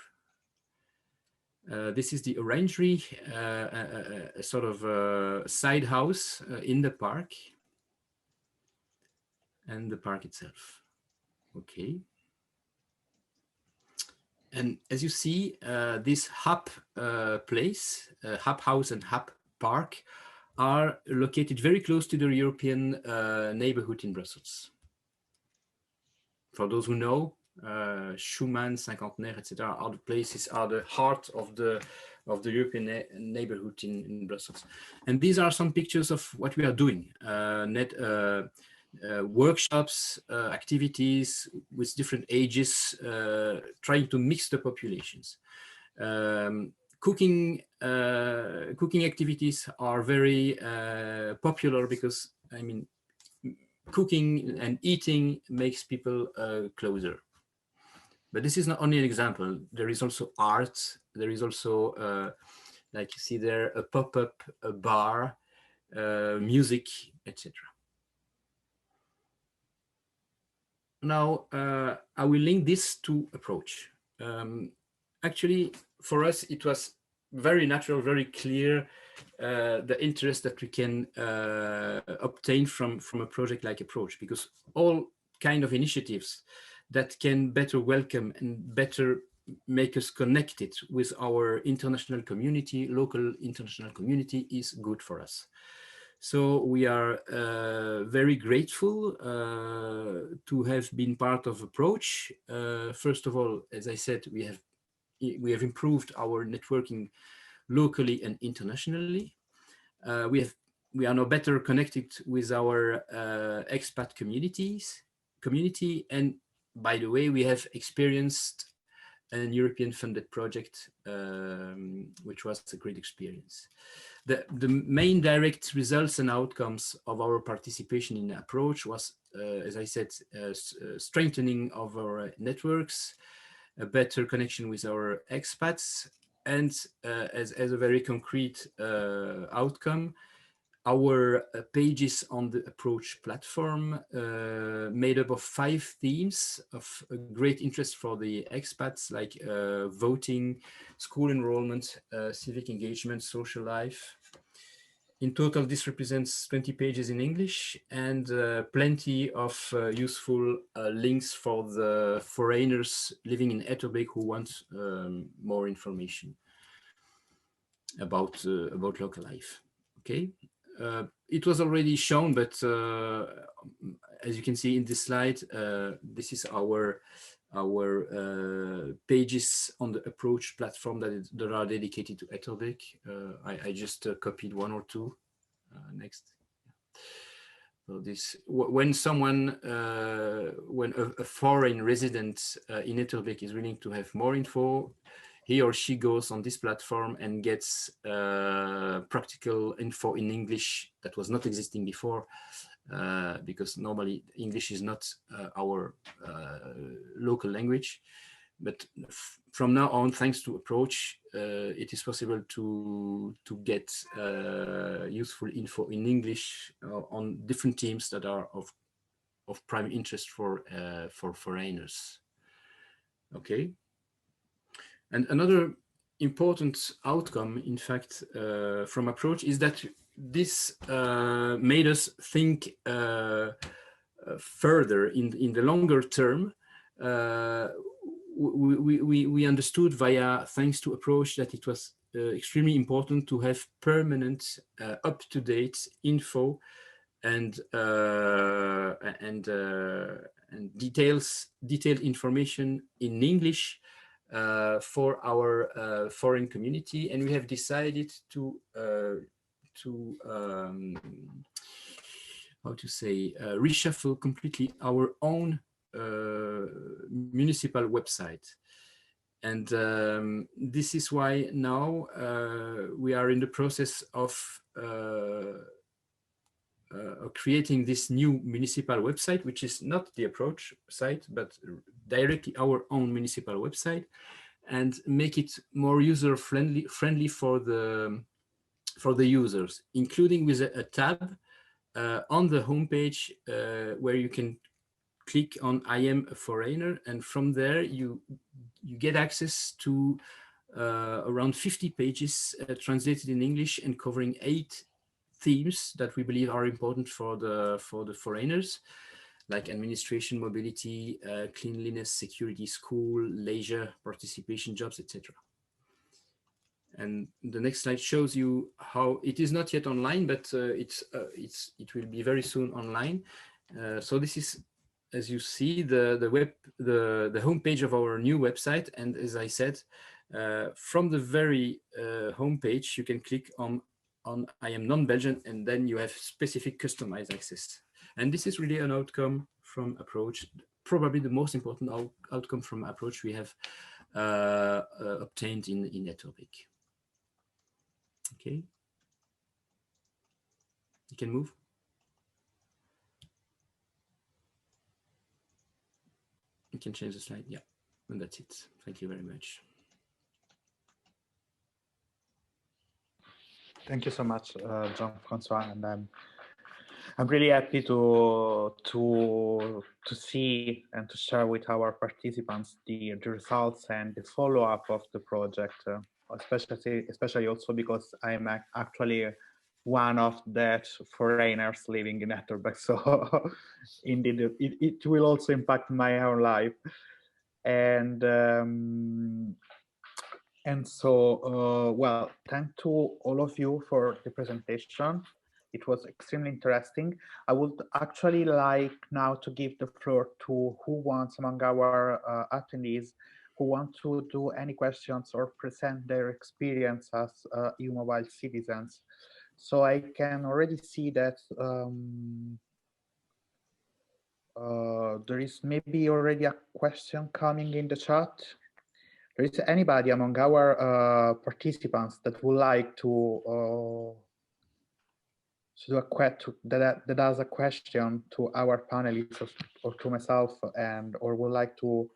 This is the orangery, a sort of side house in the park, and the park itself. Okay. And as you see, this hub place, hub house and hub park are located very close to the European neighborhood in Brussels. For those who know, Schumann, Cinquantenaire, etc., are the places, are the heart of the European neighborhood in Brussels. And these are some pictures of what we are doing. Workshops, activities with different ages, trying to mix the populations. Cooking activities are very popular because, I mean, cooking and eating makes people closer. But this is not only an example. There is also art. There is also, like you see there, a pop-up, a bar, music, etc. Now, I will link this to approach. Actually, for us, it was very natural, very clear, the interest that we can obtain from a project like Approach, because all kind of initiatives that can better welcome and better make us connected with our international community, local international community, is good for us. So we are very grateful to have been part of Approach. First of all, as I said, we have improved our networking locally and internationally. We are now better connected with our expat community. And by the way, we have experienced an European funded project, which was a great experience. The main direct results and outcomes of our participation in the Approach was, as I said, strengthening of our networks, a better connection with our expats, and as a very concrete outcome, our pages on the Approach platform made up of 5 themes of great interest for the expats, like voting, school enrollment, civic engagement, social life. In total, this represents 20 pages in English and plenty of useful links for the foreigners living in Etterbeek who want more information about local life. Okay. It was already shown, but as you can see in this slide, this is our pages on the Approach platform that are dedicated to Etterbeek. I just copied 1 or 2. Next. So this, when someone, when a foreign resident in Etterbeek is willing to have more info, he or she goes on this platform and gets practical info in English that was not existing before, because normally English is not our local language. But from now on, thanks to Approach, it is possible to get useful info in English on different themes that are of prime interest for foreigners. Okay. And another important outcome, in fact, from Approach is that this made us think further in the longer term. we understood thanks to Approach that it was extremely important to have permanent, up-to-date info and detailed information in English for our foreign community, and we have decided to how to say, reshuffle completely our own municipal website. And this is why now we are in the process of creating this new municipal website, which is not the Approach site, but directly our own municipal website, and make it more user friendly for the users, including with a tab on the homepage where you can click on I am a foreigner, and from there you get access to around 50 pages translated in English and covering 8 themes that we believe are important for the foreigners, like administration, mobility, cleanliness, security, school, leisure, participation, jobs, etc. And the next slide shows you how it is not yet online, but it will be very soon online. So this is, as you see, the homepage of our new website. And as I said, from the very homepage, you can click on I am non-Belgian, and then you have specific customized access. And this is really an outcome from Approach, probably the most important outcome from Approach we have obtained in Etterbeek. Okay, you can move. You can change the slide, yeah, and that's it. Thank you very much. Thank you so much, Jean-Francois, and I'm really happy to see and to share with our participants the results and the follow-up of the project, especially also because I'm actually one of that foreigners living in Etterbeek, so indeed it will also impact my own life. And so, well, thank to all of you for the presentation. It was extremely interesting. I would actually like now to give the floor to who wants among our attendees who want to do any questions or present their experience as EU mobile citizens. So I can already see that there is maybe already a question coming in the chat. There is anybody among our participants that would like to do that has a question to our panelists or to myself, and or would like to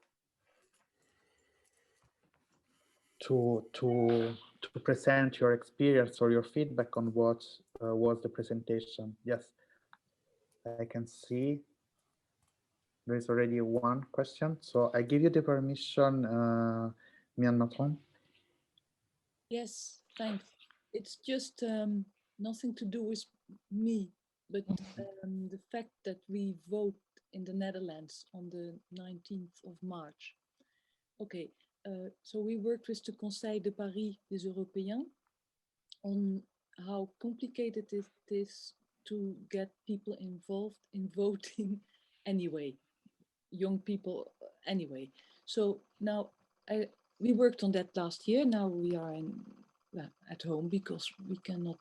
present your experience or your feedback on what was the presentation. Yes, I can see there is already one question, so I give you the permission, Mian Matron. Yes, thanks. It's just nothing to do with me, but the fact that we vote in the Netherlands on the 19th of March. Okay, so we worked with the Conseil de Paris des Européens on how complicated it is to get people involved in voting anyway, young people anyway. So now we worked on that last year. Now we are at home because we cannot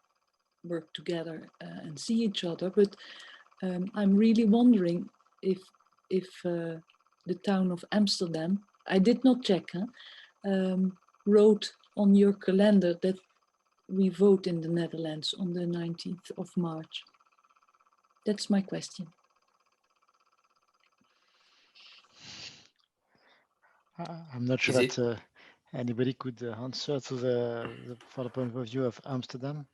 work together and see each other. But I'm really wondering if the town of Amsterdam, I did not check, wrote on your calendar that we vote in the Netherlands on the 19th of March. That's my question. I'm not sure that anybody could answer to for the point of view of Amsterdam.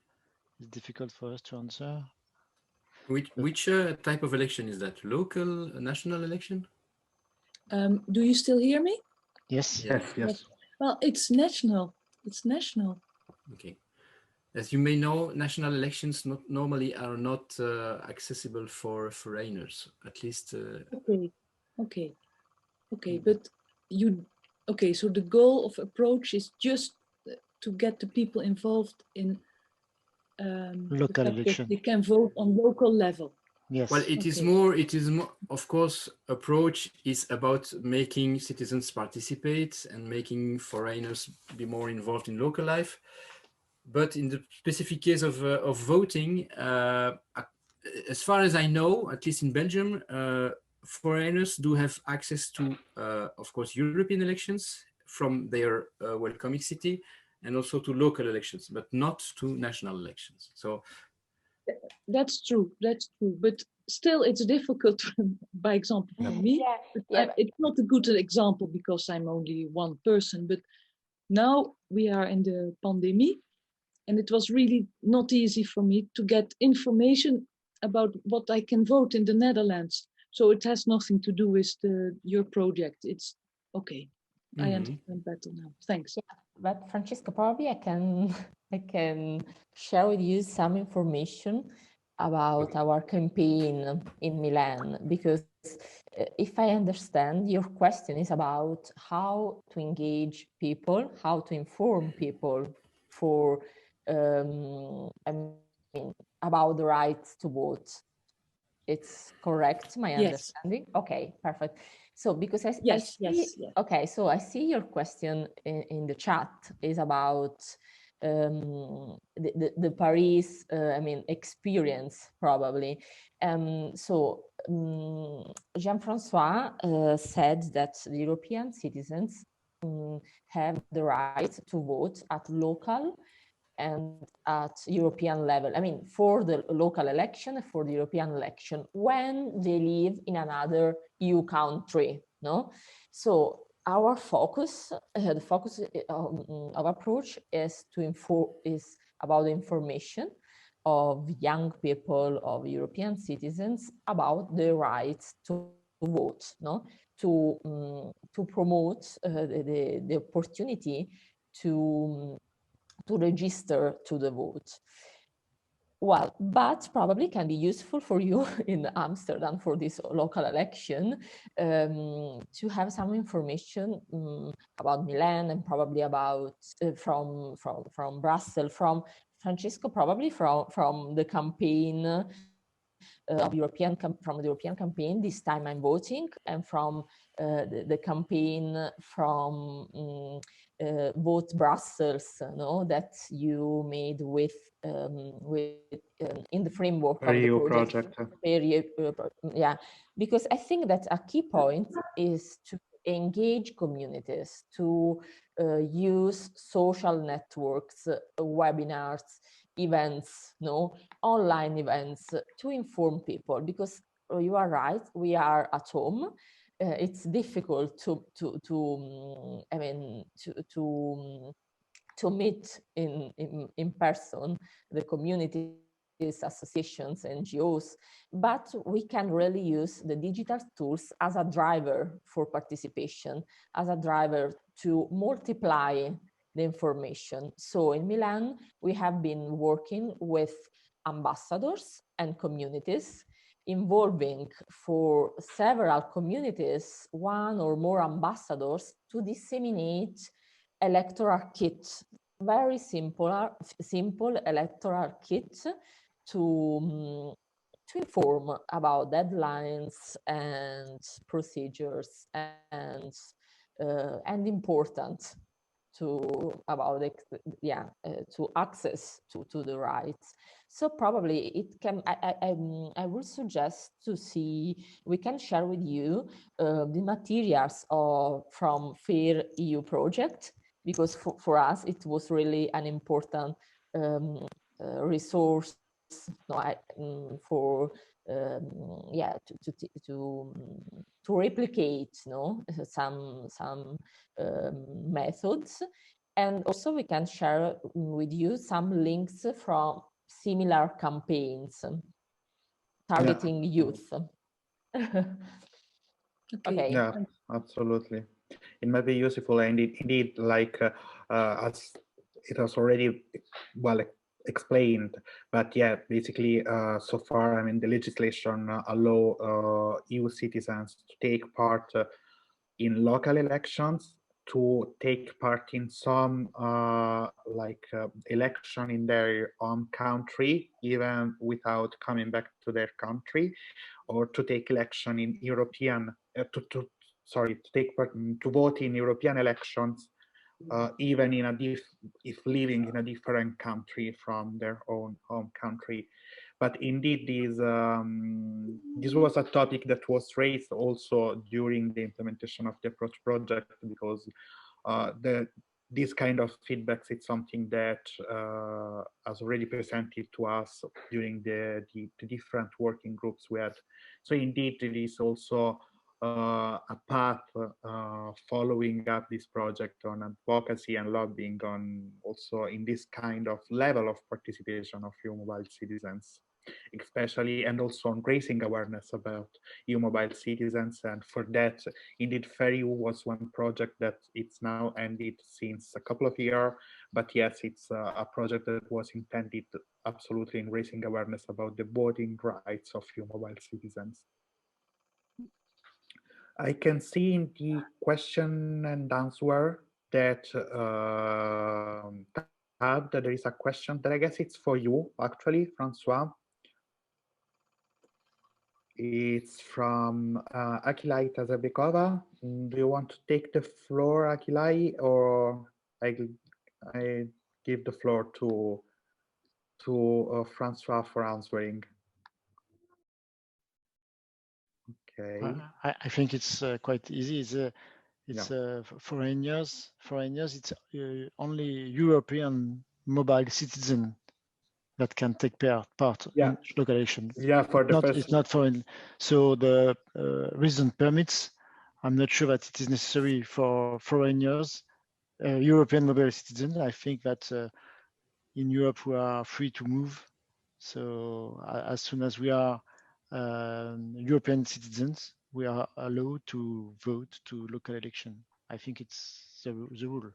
It's difficult for us to answer. Which type of election is that? Local, national election? Do you still hear me? Yes. Yes. Well, it's national. It's national. Okay. As you may know, national elections normally are not accessible for foreigners, at least. Okay. But Okay, so the goal of approach is just to get the people involved in the Local fact that election. they can vote on local level. Yes. Well, it is more, of course, approach is about making citizens participate and making foreigners be more involved in local life. But in the specific case of voting, as far as I know, at least in Belgium, foreigners do have access to, of course, European elections from their welcoming city, and also to local elections, but not to national elections. So That's true. But still, it's difficult, by example, for me. It's not a good example because I'm only one person. But now we are in the pandemic, and it was really not easy for me to get information about what I can vote in the Netherlands. So it has nothing to do with your project. It's okay. I understand better now. Thanks. Yeah, but Francesca, probably I can I can share with you some information about our campaign in Milan, because if I understand, your question is about how to engage people, how to inform people for I mean, about the right to vote. It's correct, my understanding? Okay, perfect. So because I see, okay, so I see your question in the chat is about the Paris, I mean, experience probably. So Jean-Francois said that the European citizens have the right to vote at local and at European level. I mean, for the local election, for the European election, when they live in another EU country, no? So our focus, the focus of approach is about the information of young people, of European citizens about their rights to vote, no? To promote the opportunity to register to the vote. Well, but probably can be useful for you in Amsterdam for this local election to have some information about Milan and probably about from Brussels, from Francesco, probably from the campaign of from the European campaign. This time I'm voting, and from the campaign from Vote Brussels, no, that you made with in the framework of the project. Yeah, because I think that a key point is to engage communities, to use social networks, webinars, events, no, online events to inform people, because you are right, we are at home. It's difficult I mean, to meet in person the communities, associations, NGOs, but we can really use the digital tools as a driver for participation, as a driver to multiply the information. So in Milan, we have been working with ambassadors and communities, involving for several communities, one or more ambassadors to disseminate electoral kit, very simple electoral kit to inform about deadlines and procedures and important to about to access to the rights. So probably it can, I would suggest to see, we can share with you the materials from Fair EU project, because for us it was really an important resource for to replicate some methods. And also we can share with you some links from similar campaigns targeting youth. Okay. Yeah, absolutely. It might be useful, and indeed, like as it was already well explained, but yeah, basically, so far, I mean, the legislation allow EU citizens to take part in local elections to take part in some election in their own country, even without coming back to their country, or to take election in European, to take part, to vote in European elections, even in if living in a different country from their own home country. But indeed, this was a topic that was raised also during the implementation of the approach project, because this kind of feedbacks, it's something that has already presented to us during the different working groups we had. So indeed, it is also a path following up this project on advocacy and lobbying, on also in this kind of level of participation of EU mobile citizens, especially, and also on raising awareness about EU mobile citizens. And for that, indeed, FAIRU was one project that it's now ended since a couple of years, but yes, it's a project that was intended absolutely in raising awareness about the voting rights of EU mobile citizens. I can see in the question and answer that tab that there is a question that I guess it's for you, actually, Francois. It's from Akilai Tazabekova. Do you want to take the floor, Akilai, or I give the floor to Francois for answering? Okay. I think it's quite easy. It's foreigners. It's only European mobile citizen that can take part in local elections. Yeah, for the first. It's not foreign. So the resident permits, I'm not sure that it is necessary for foreigners, European mobile citizens. I think that in Europe we are free to move. So as soon as we are European citizens, we are allowed to vote to local election. I think it's the rule.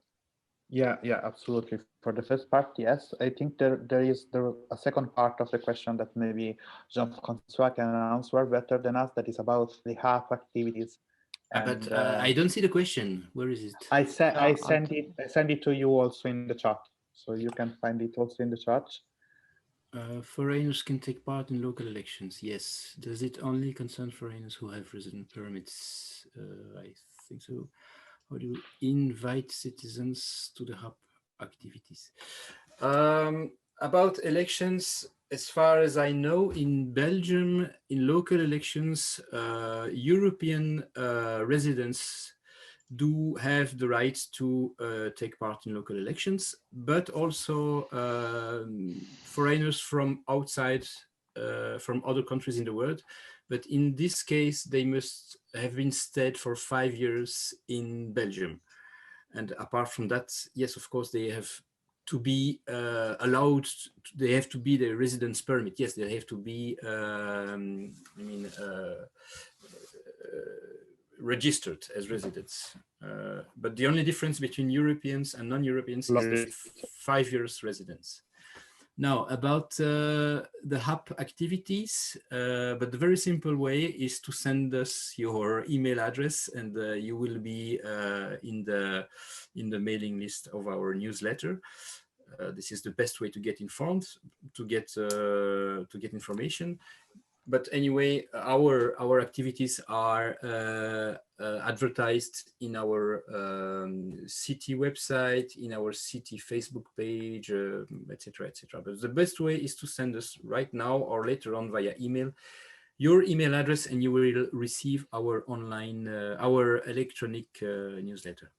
Yeah, absolutely. For the first part, yes. I think there is a second part of the question that maybe Jean-Francois can answer better than us, that is about the hub activities. But I don't see the question. Where is it? I send it to you also in the chat, so you can find it also in the chat. Foreigners can take part in local elections. Yes. Does it only concern foreigners who have resident permits? I think so. How do you invite citizens to the hub activities? About elections, as far as I know, in Belgium, in local elections, European residents do have the right to take part in local elections, but also foreigners from outside, from other countries in the world. But in this case, they must have been stayed for 5 years in Belgium. And apart from that, yes, of course, they have to be allowed, they have to be the residence permit. Yes, they have to be, registered as residents. But the only difference between Europeans and non-Europeans is the 5 years residence. Now, about the hub activities, but the very simple way is to send us your email address, and you will be in the mailing list of our newsletter. This is the best way to get informed, to get information. But anyway, our activities are advertised in our city website, in our city Facebook page, etc., etc. But the best way is to send us right now or later on via email your email address, and you will receive our online, our electronic newsletter.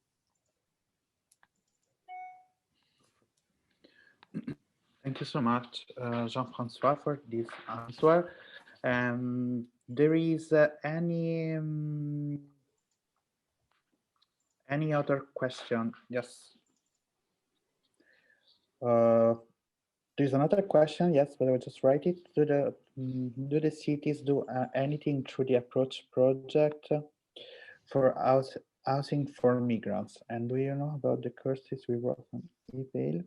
Thank you so much, Jean-Francois, for this answer. There is any other question? Yes. There's another question. Yes, but I will just write it. Do the cities do anything through the approach project for housing for migrants? And do you know about the courses we wrote on email?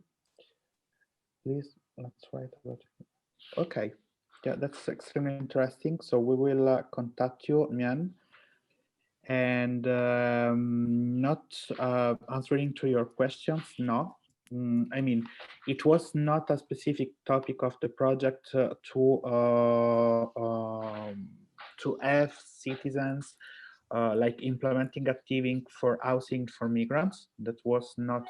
Please, let's write about it. Okay. Yeah, that's extremely interesting. So we will contact you, Mian, And not answering to your questions, no. I mean, it was not a specific topic of the project to have citizens like implementing a teaming for housing for migrants. That was not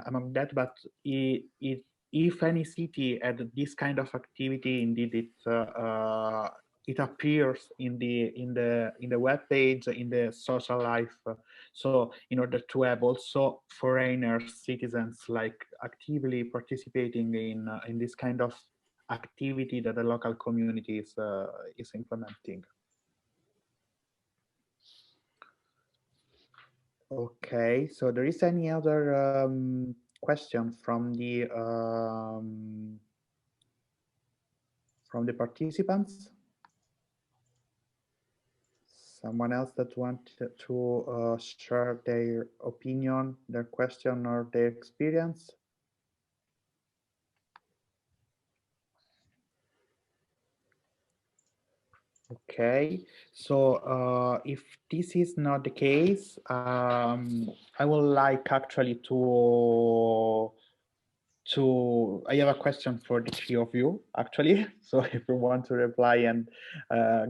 among that, but if any city had this kind of activity, indeed it appears in the web page, in the social life. So in order to have also foreigners, citizens, like actively participating in this kind of activity that the local community is implementing. Okay, so there is any other question from the participants? Someone else that wanted to share their opinion, their question, or their experience? Okay, so if this is not the case, I would like actually I have a question for the three of you, actually. So if you want to reply and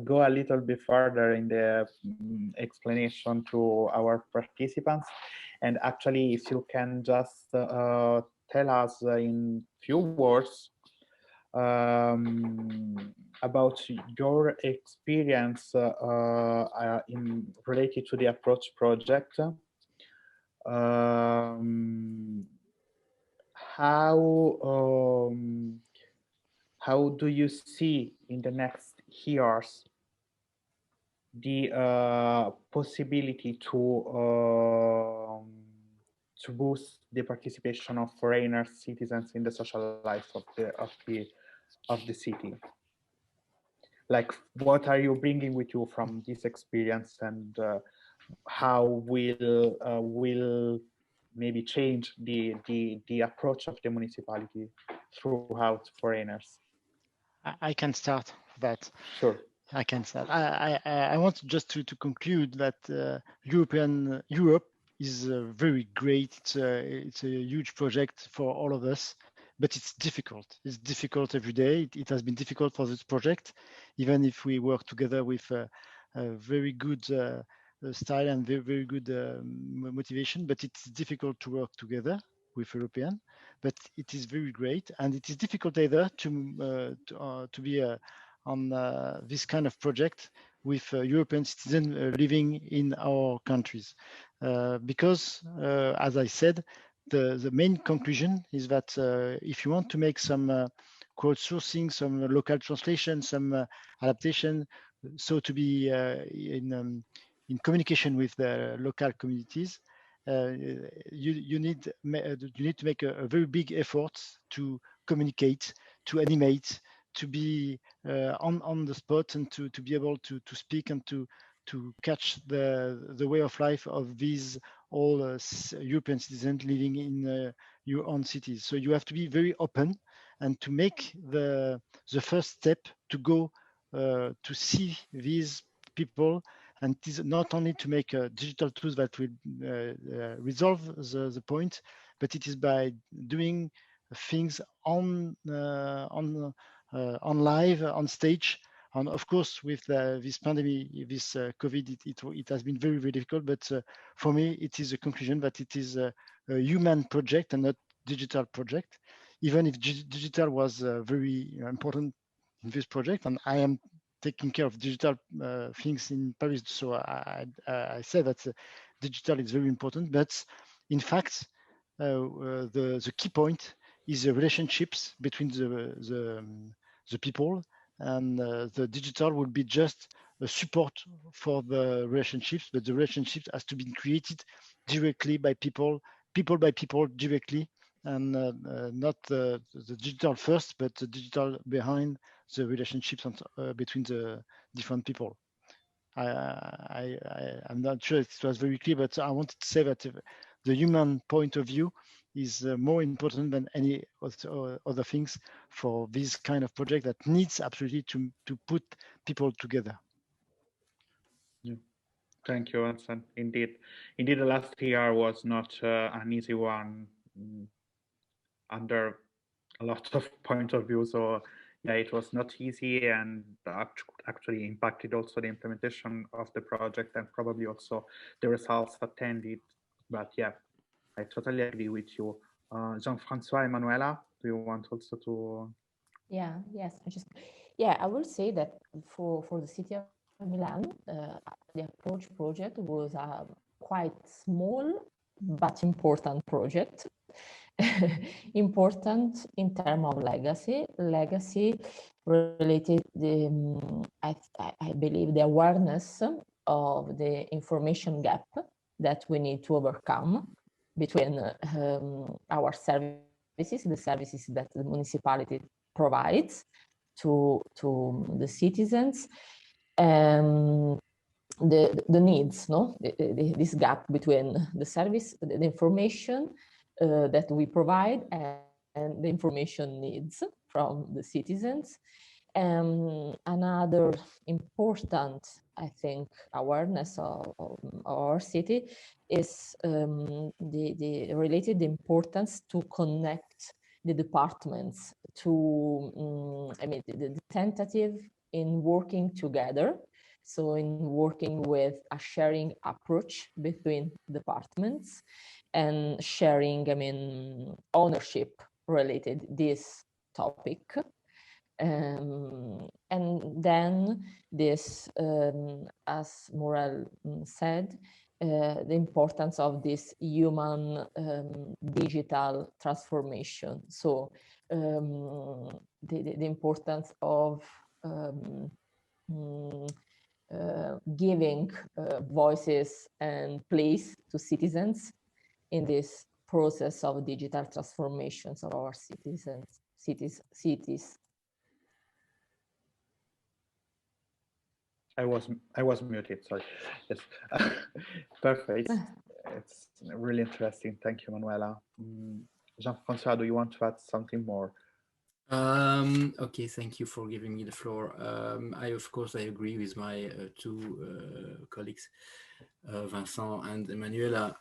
go a little bit further in the explanation to our participants, and actually if you can just tell us in few words about your experience related to the approach project. How do you see in the next years the possibility to boost the participation of foreigner citizens in the social life of the city? Like, what are you bringing with you from this experience, and how will maybe change the approach of the municipality throughout foreigners? I can start that. Sure. I can start. I want just to conclude that Europe is very great. It's a huge project for all of us, but it's difficult. It's difficult every day. It has been difficult for this project, even if we work together with a very good style and very good motivation. But it's difficult to work together with European. But it is very great, and it is difficult either to be on this kind of project with European citizens living in our countries. Because, as I said, the main conclusion is that if you want to make some crowdsourcing, some local translation, some adaptation, so to be in communication with the local communities, you need to make a very big effort to communicate, to animate, to be on the spot, and to be able to speak and to catch the way of life of these all European citizens living in your own cities. So you have to be very open and to make the first step to go to see these people. And it is not only to make digital tools that will resolve the point, but it is by doing things on live, on stage. And of course, with this pandemic, this COVID, it has been very, very difficult. But for me, it is a conclusion that it is a human project and not digital project. Even if digital was very important in this project, and I am taking care of digital things in Paris, so I say that digital is very important. But in fact, the key point is the relationships between the people, and the digital will be just a support for the relationships, but the relationships has to be created directly by people directly, and not the digital first, but the digital behind the relationships between the different people. I'm not sure it was very clear, but I wanted to say that the human point of view is more important than any other things for this kind of project that needs absolutely to put people together. Yeah. Thank you, Vincent. Indeed, the last year was not an easy one under a lot of point of view. So yeah, it was not easy, and actually impacted also the implementation of the project and probably also the results attended. But yeah, I totally agree with you. Jean-Francois, Emanuela, do you want also to? Yes, I will say that for the city of Milan, the approach project was a quite small but important project. Important in terms of legacy related I believe the awareness of the information gap that we need to overcome between our services, the services that the municipality provides to the citizens, and the needs, this gap between the service, the information that we provide and the information needs from the citizens. Another important, I think, awareness of our city is the related importance to connect the departments to, the tentative in working together. So in working with a sharing approach between departments and sharing, ownership related this topic. And then this, as Morel said, the importance of this human digital transformation. So the importance of giving voices and place to citizens in this process of digital transformations of our cities. I was muted, sorry. Yes. Perfect. It's really interesting. Thank you, Manuela. Jean-Francois, do you want to add something more? Okay, thank you for giving me the floor. Of course, I agree with my two colleagues, Vincent and Emanuela.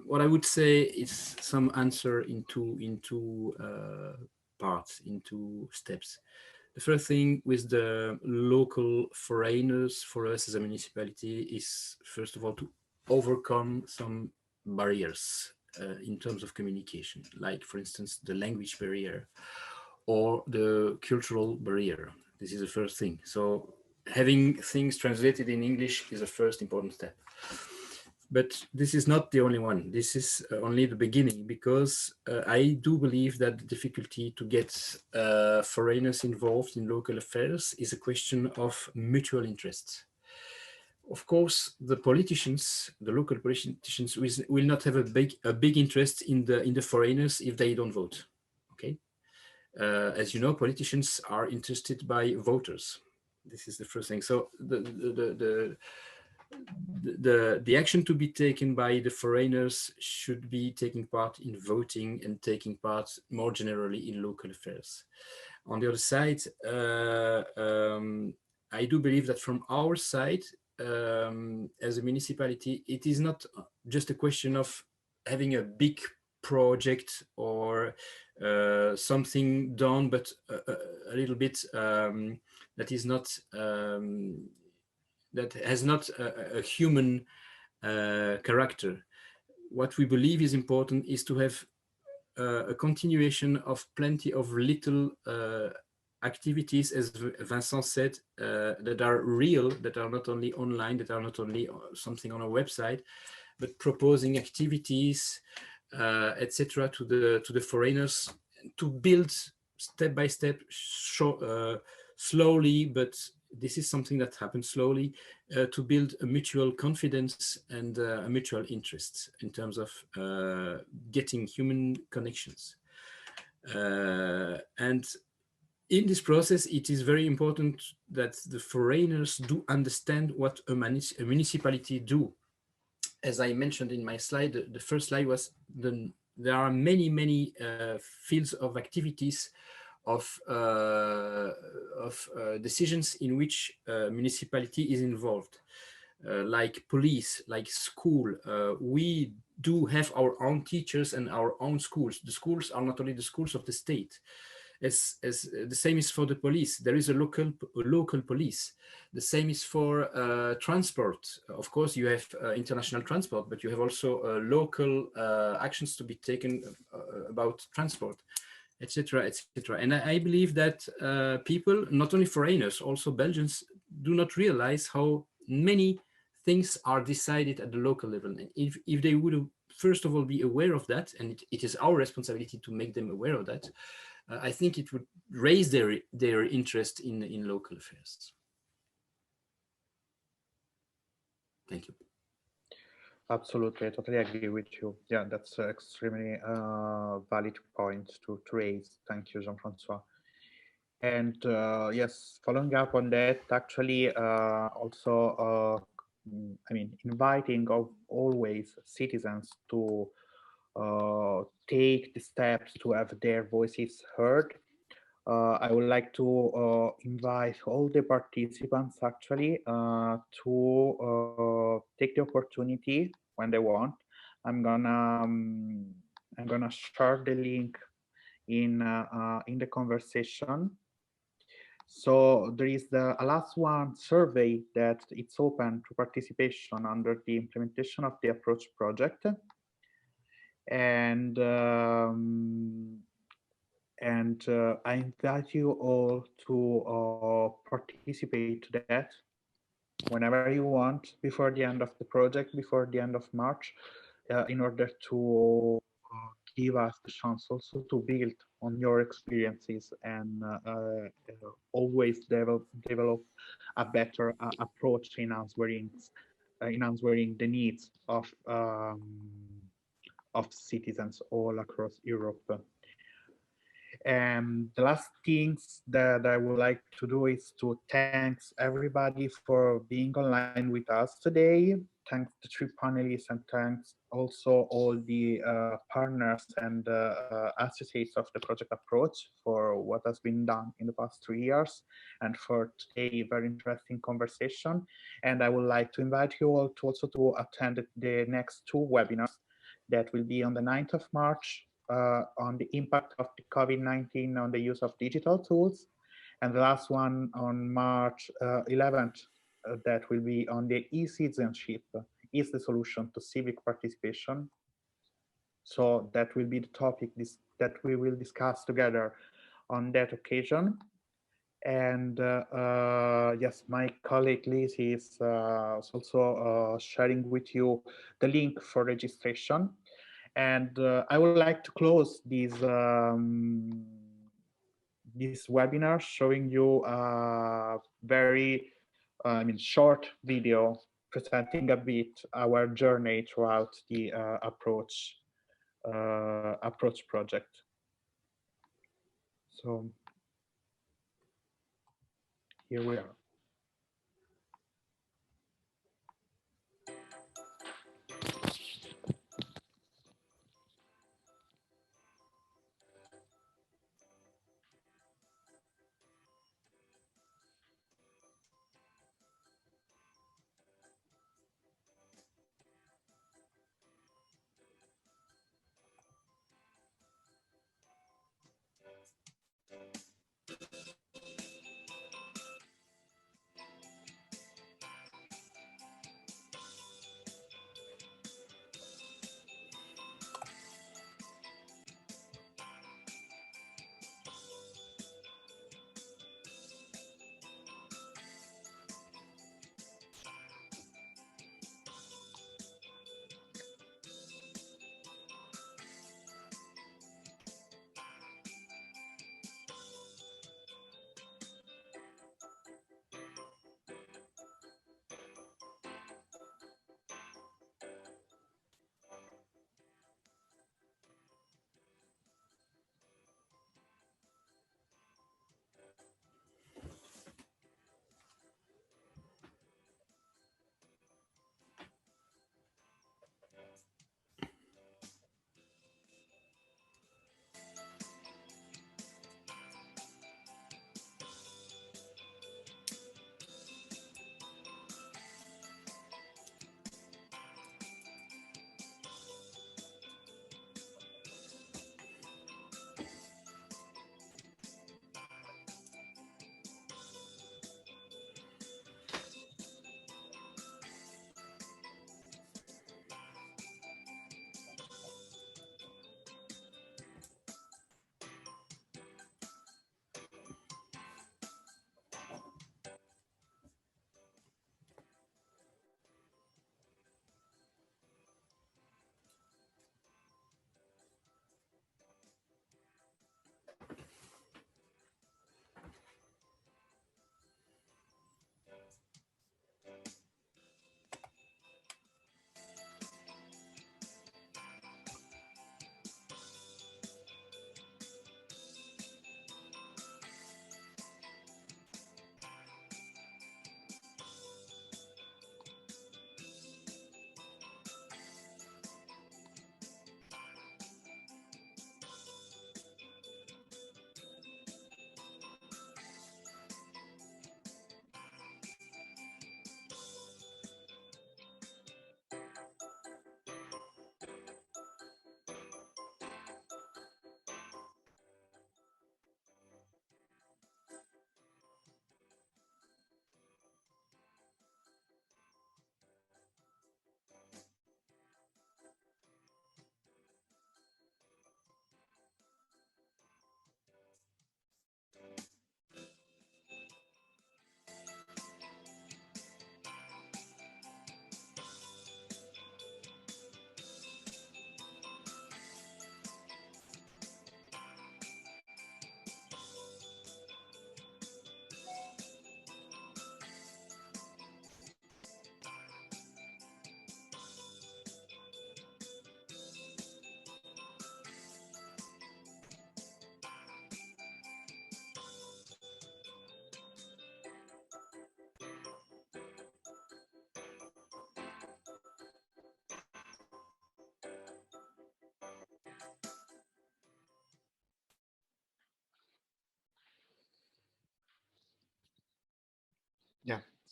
What I would say is some answer into parts, into steps. The first thing with the local foreigners for us as a municipality is, first of all, to overcome some barriers in terms of communication, like, for instance, the language barrier or the cultural barrier. This is the first thing. So having things translated in English is a first important step. But this is not the only one. This is only the beginning, because I do believe that the difficulty to get foreigners involved in local affairs is a question of mutual interest. Of course, the politicians, the local politicians, will not have a big interest in the foreigners if they don't vote. Okay, as you know, politicians are interested by voters. This is the first thing. So the action to be taken by the foreigners should be taking part in voting and taking part more generally in local affairs. On the other side, I do believe that from our side, as a municipality, it is not just a question of having a big project or something done, but a little bit that is not that has not a human character. What we believe is important is to have a continuation of plenty of little activities, as Vincent said, that are real, that are not only online, that are not only something on a website, but proposing activities, etc., to the foreigners, to build step by step, slowly, but this is something that happens slowly, to build a mutual confidence and a mutual interest in terms of getting human connections. And in this process, it is very important that the foreigners do understand what a municipality do. As I mentioned in my slide, the first slide was there are many fields of activities of decisions in which municipality is involved. like police, like school. We do have our own teachers and our own schools. The schools are not only the schools of the state. As the same is for the police. There is a local police. The same is for transport. Of course, you have international transport, but you have also local actions to be taken about transport, etc., etc. And I believe that people, not only foreigners, also Belgians, do not realize how many things are decided at the local level. And if they would first of all be aware of that, and it is our responsibility to make them aware of that, I think it would raise their interest in local affairs. Thank you. Absolutely, I totally agree with you. Yeah, that's extremely valid point to raise. Thank you, Jean-Francois. And yes, following up on that, actually also, I mean, inviting of always citizens to take the steps to have their voices heard. I would like to invite all the participants actually to take the opportunity when they want. I'm gonna share the link in the conversation. So there is a last one survey that it's open to participation under the implementation of the approach project. And I invite you all to participate to that whenever you want, before the end of the project, before the end of March, in order to give us the chance also to build on your experiences and always develop a better approach in answering the needs of citizens all across Europe. And the last things that I would like to do is to thanks everybody for being online with us today. Thanks the three panelists, and thanks also all the partners and associates of the project approach for what has been done in the past 3 years, and for today very interesting conversation. And I would like to invite you all to also to attend the next two webinars that will be on the 9th of March on the impact of the COVID-19 on the use of digital tools, and the last one on March 11th that will be on the e-citizenship is the solution to civic participation. So that will be the topic that we will discuss together on that occasion. And yes, my colleague Liz is also sharing with you the link for registration. And I would like to close this webinar showing you a very short video presenting a bit our journey throughout the approach project. So here we are.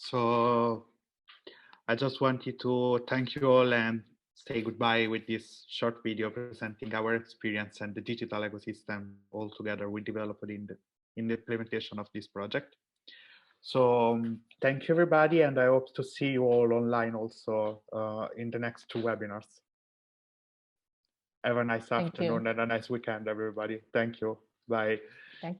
So I just wanted to thank you all and say goodbye with this short video presenting our experience and the digital ecosystem all together we developed in the implementation of this project. So thank you everybody, and I hope to see you all online also in the next 2 webinars. Have a nice afternoon and a nice weekend, everybody. Thank you. Bye.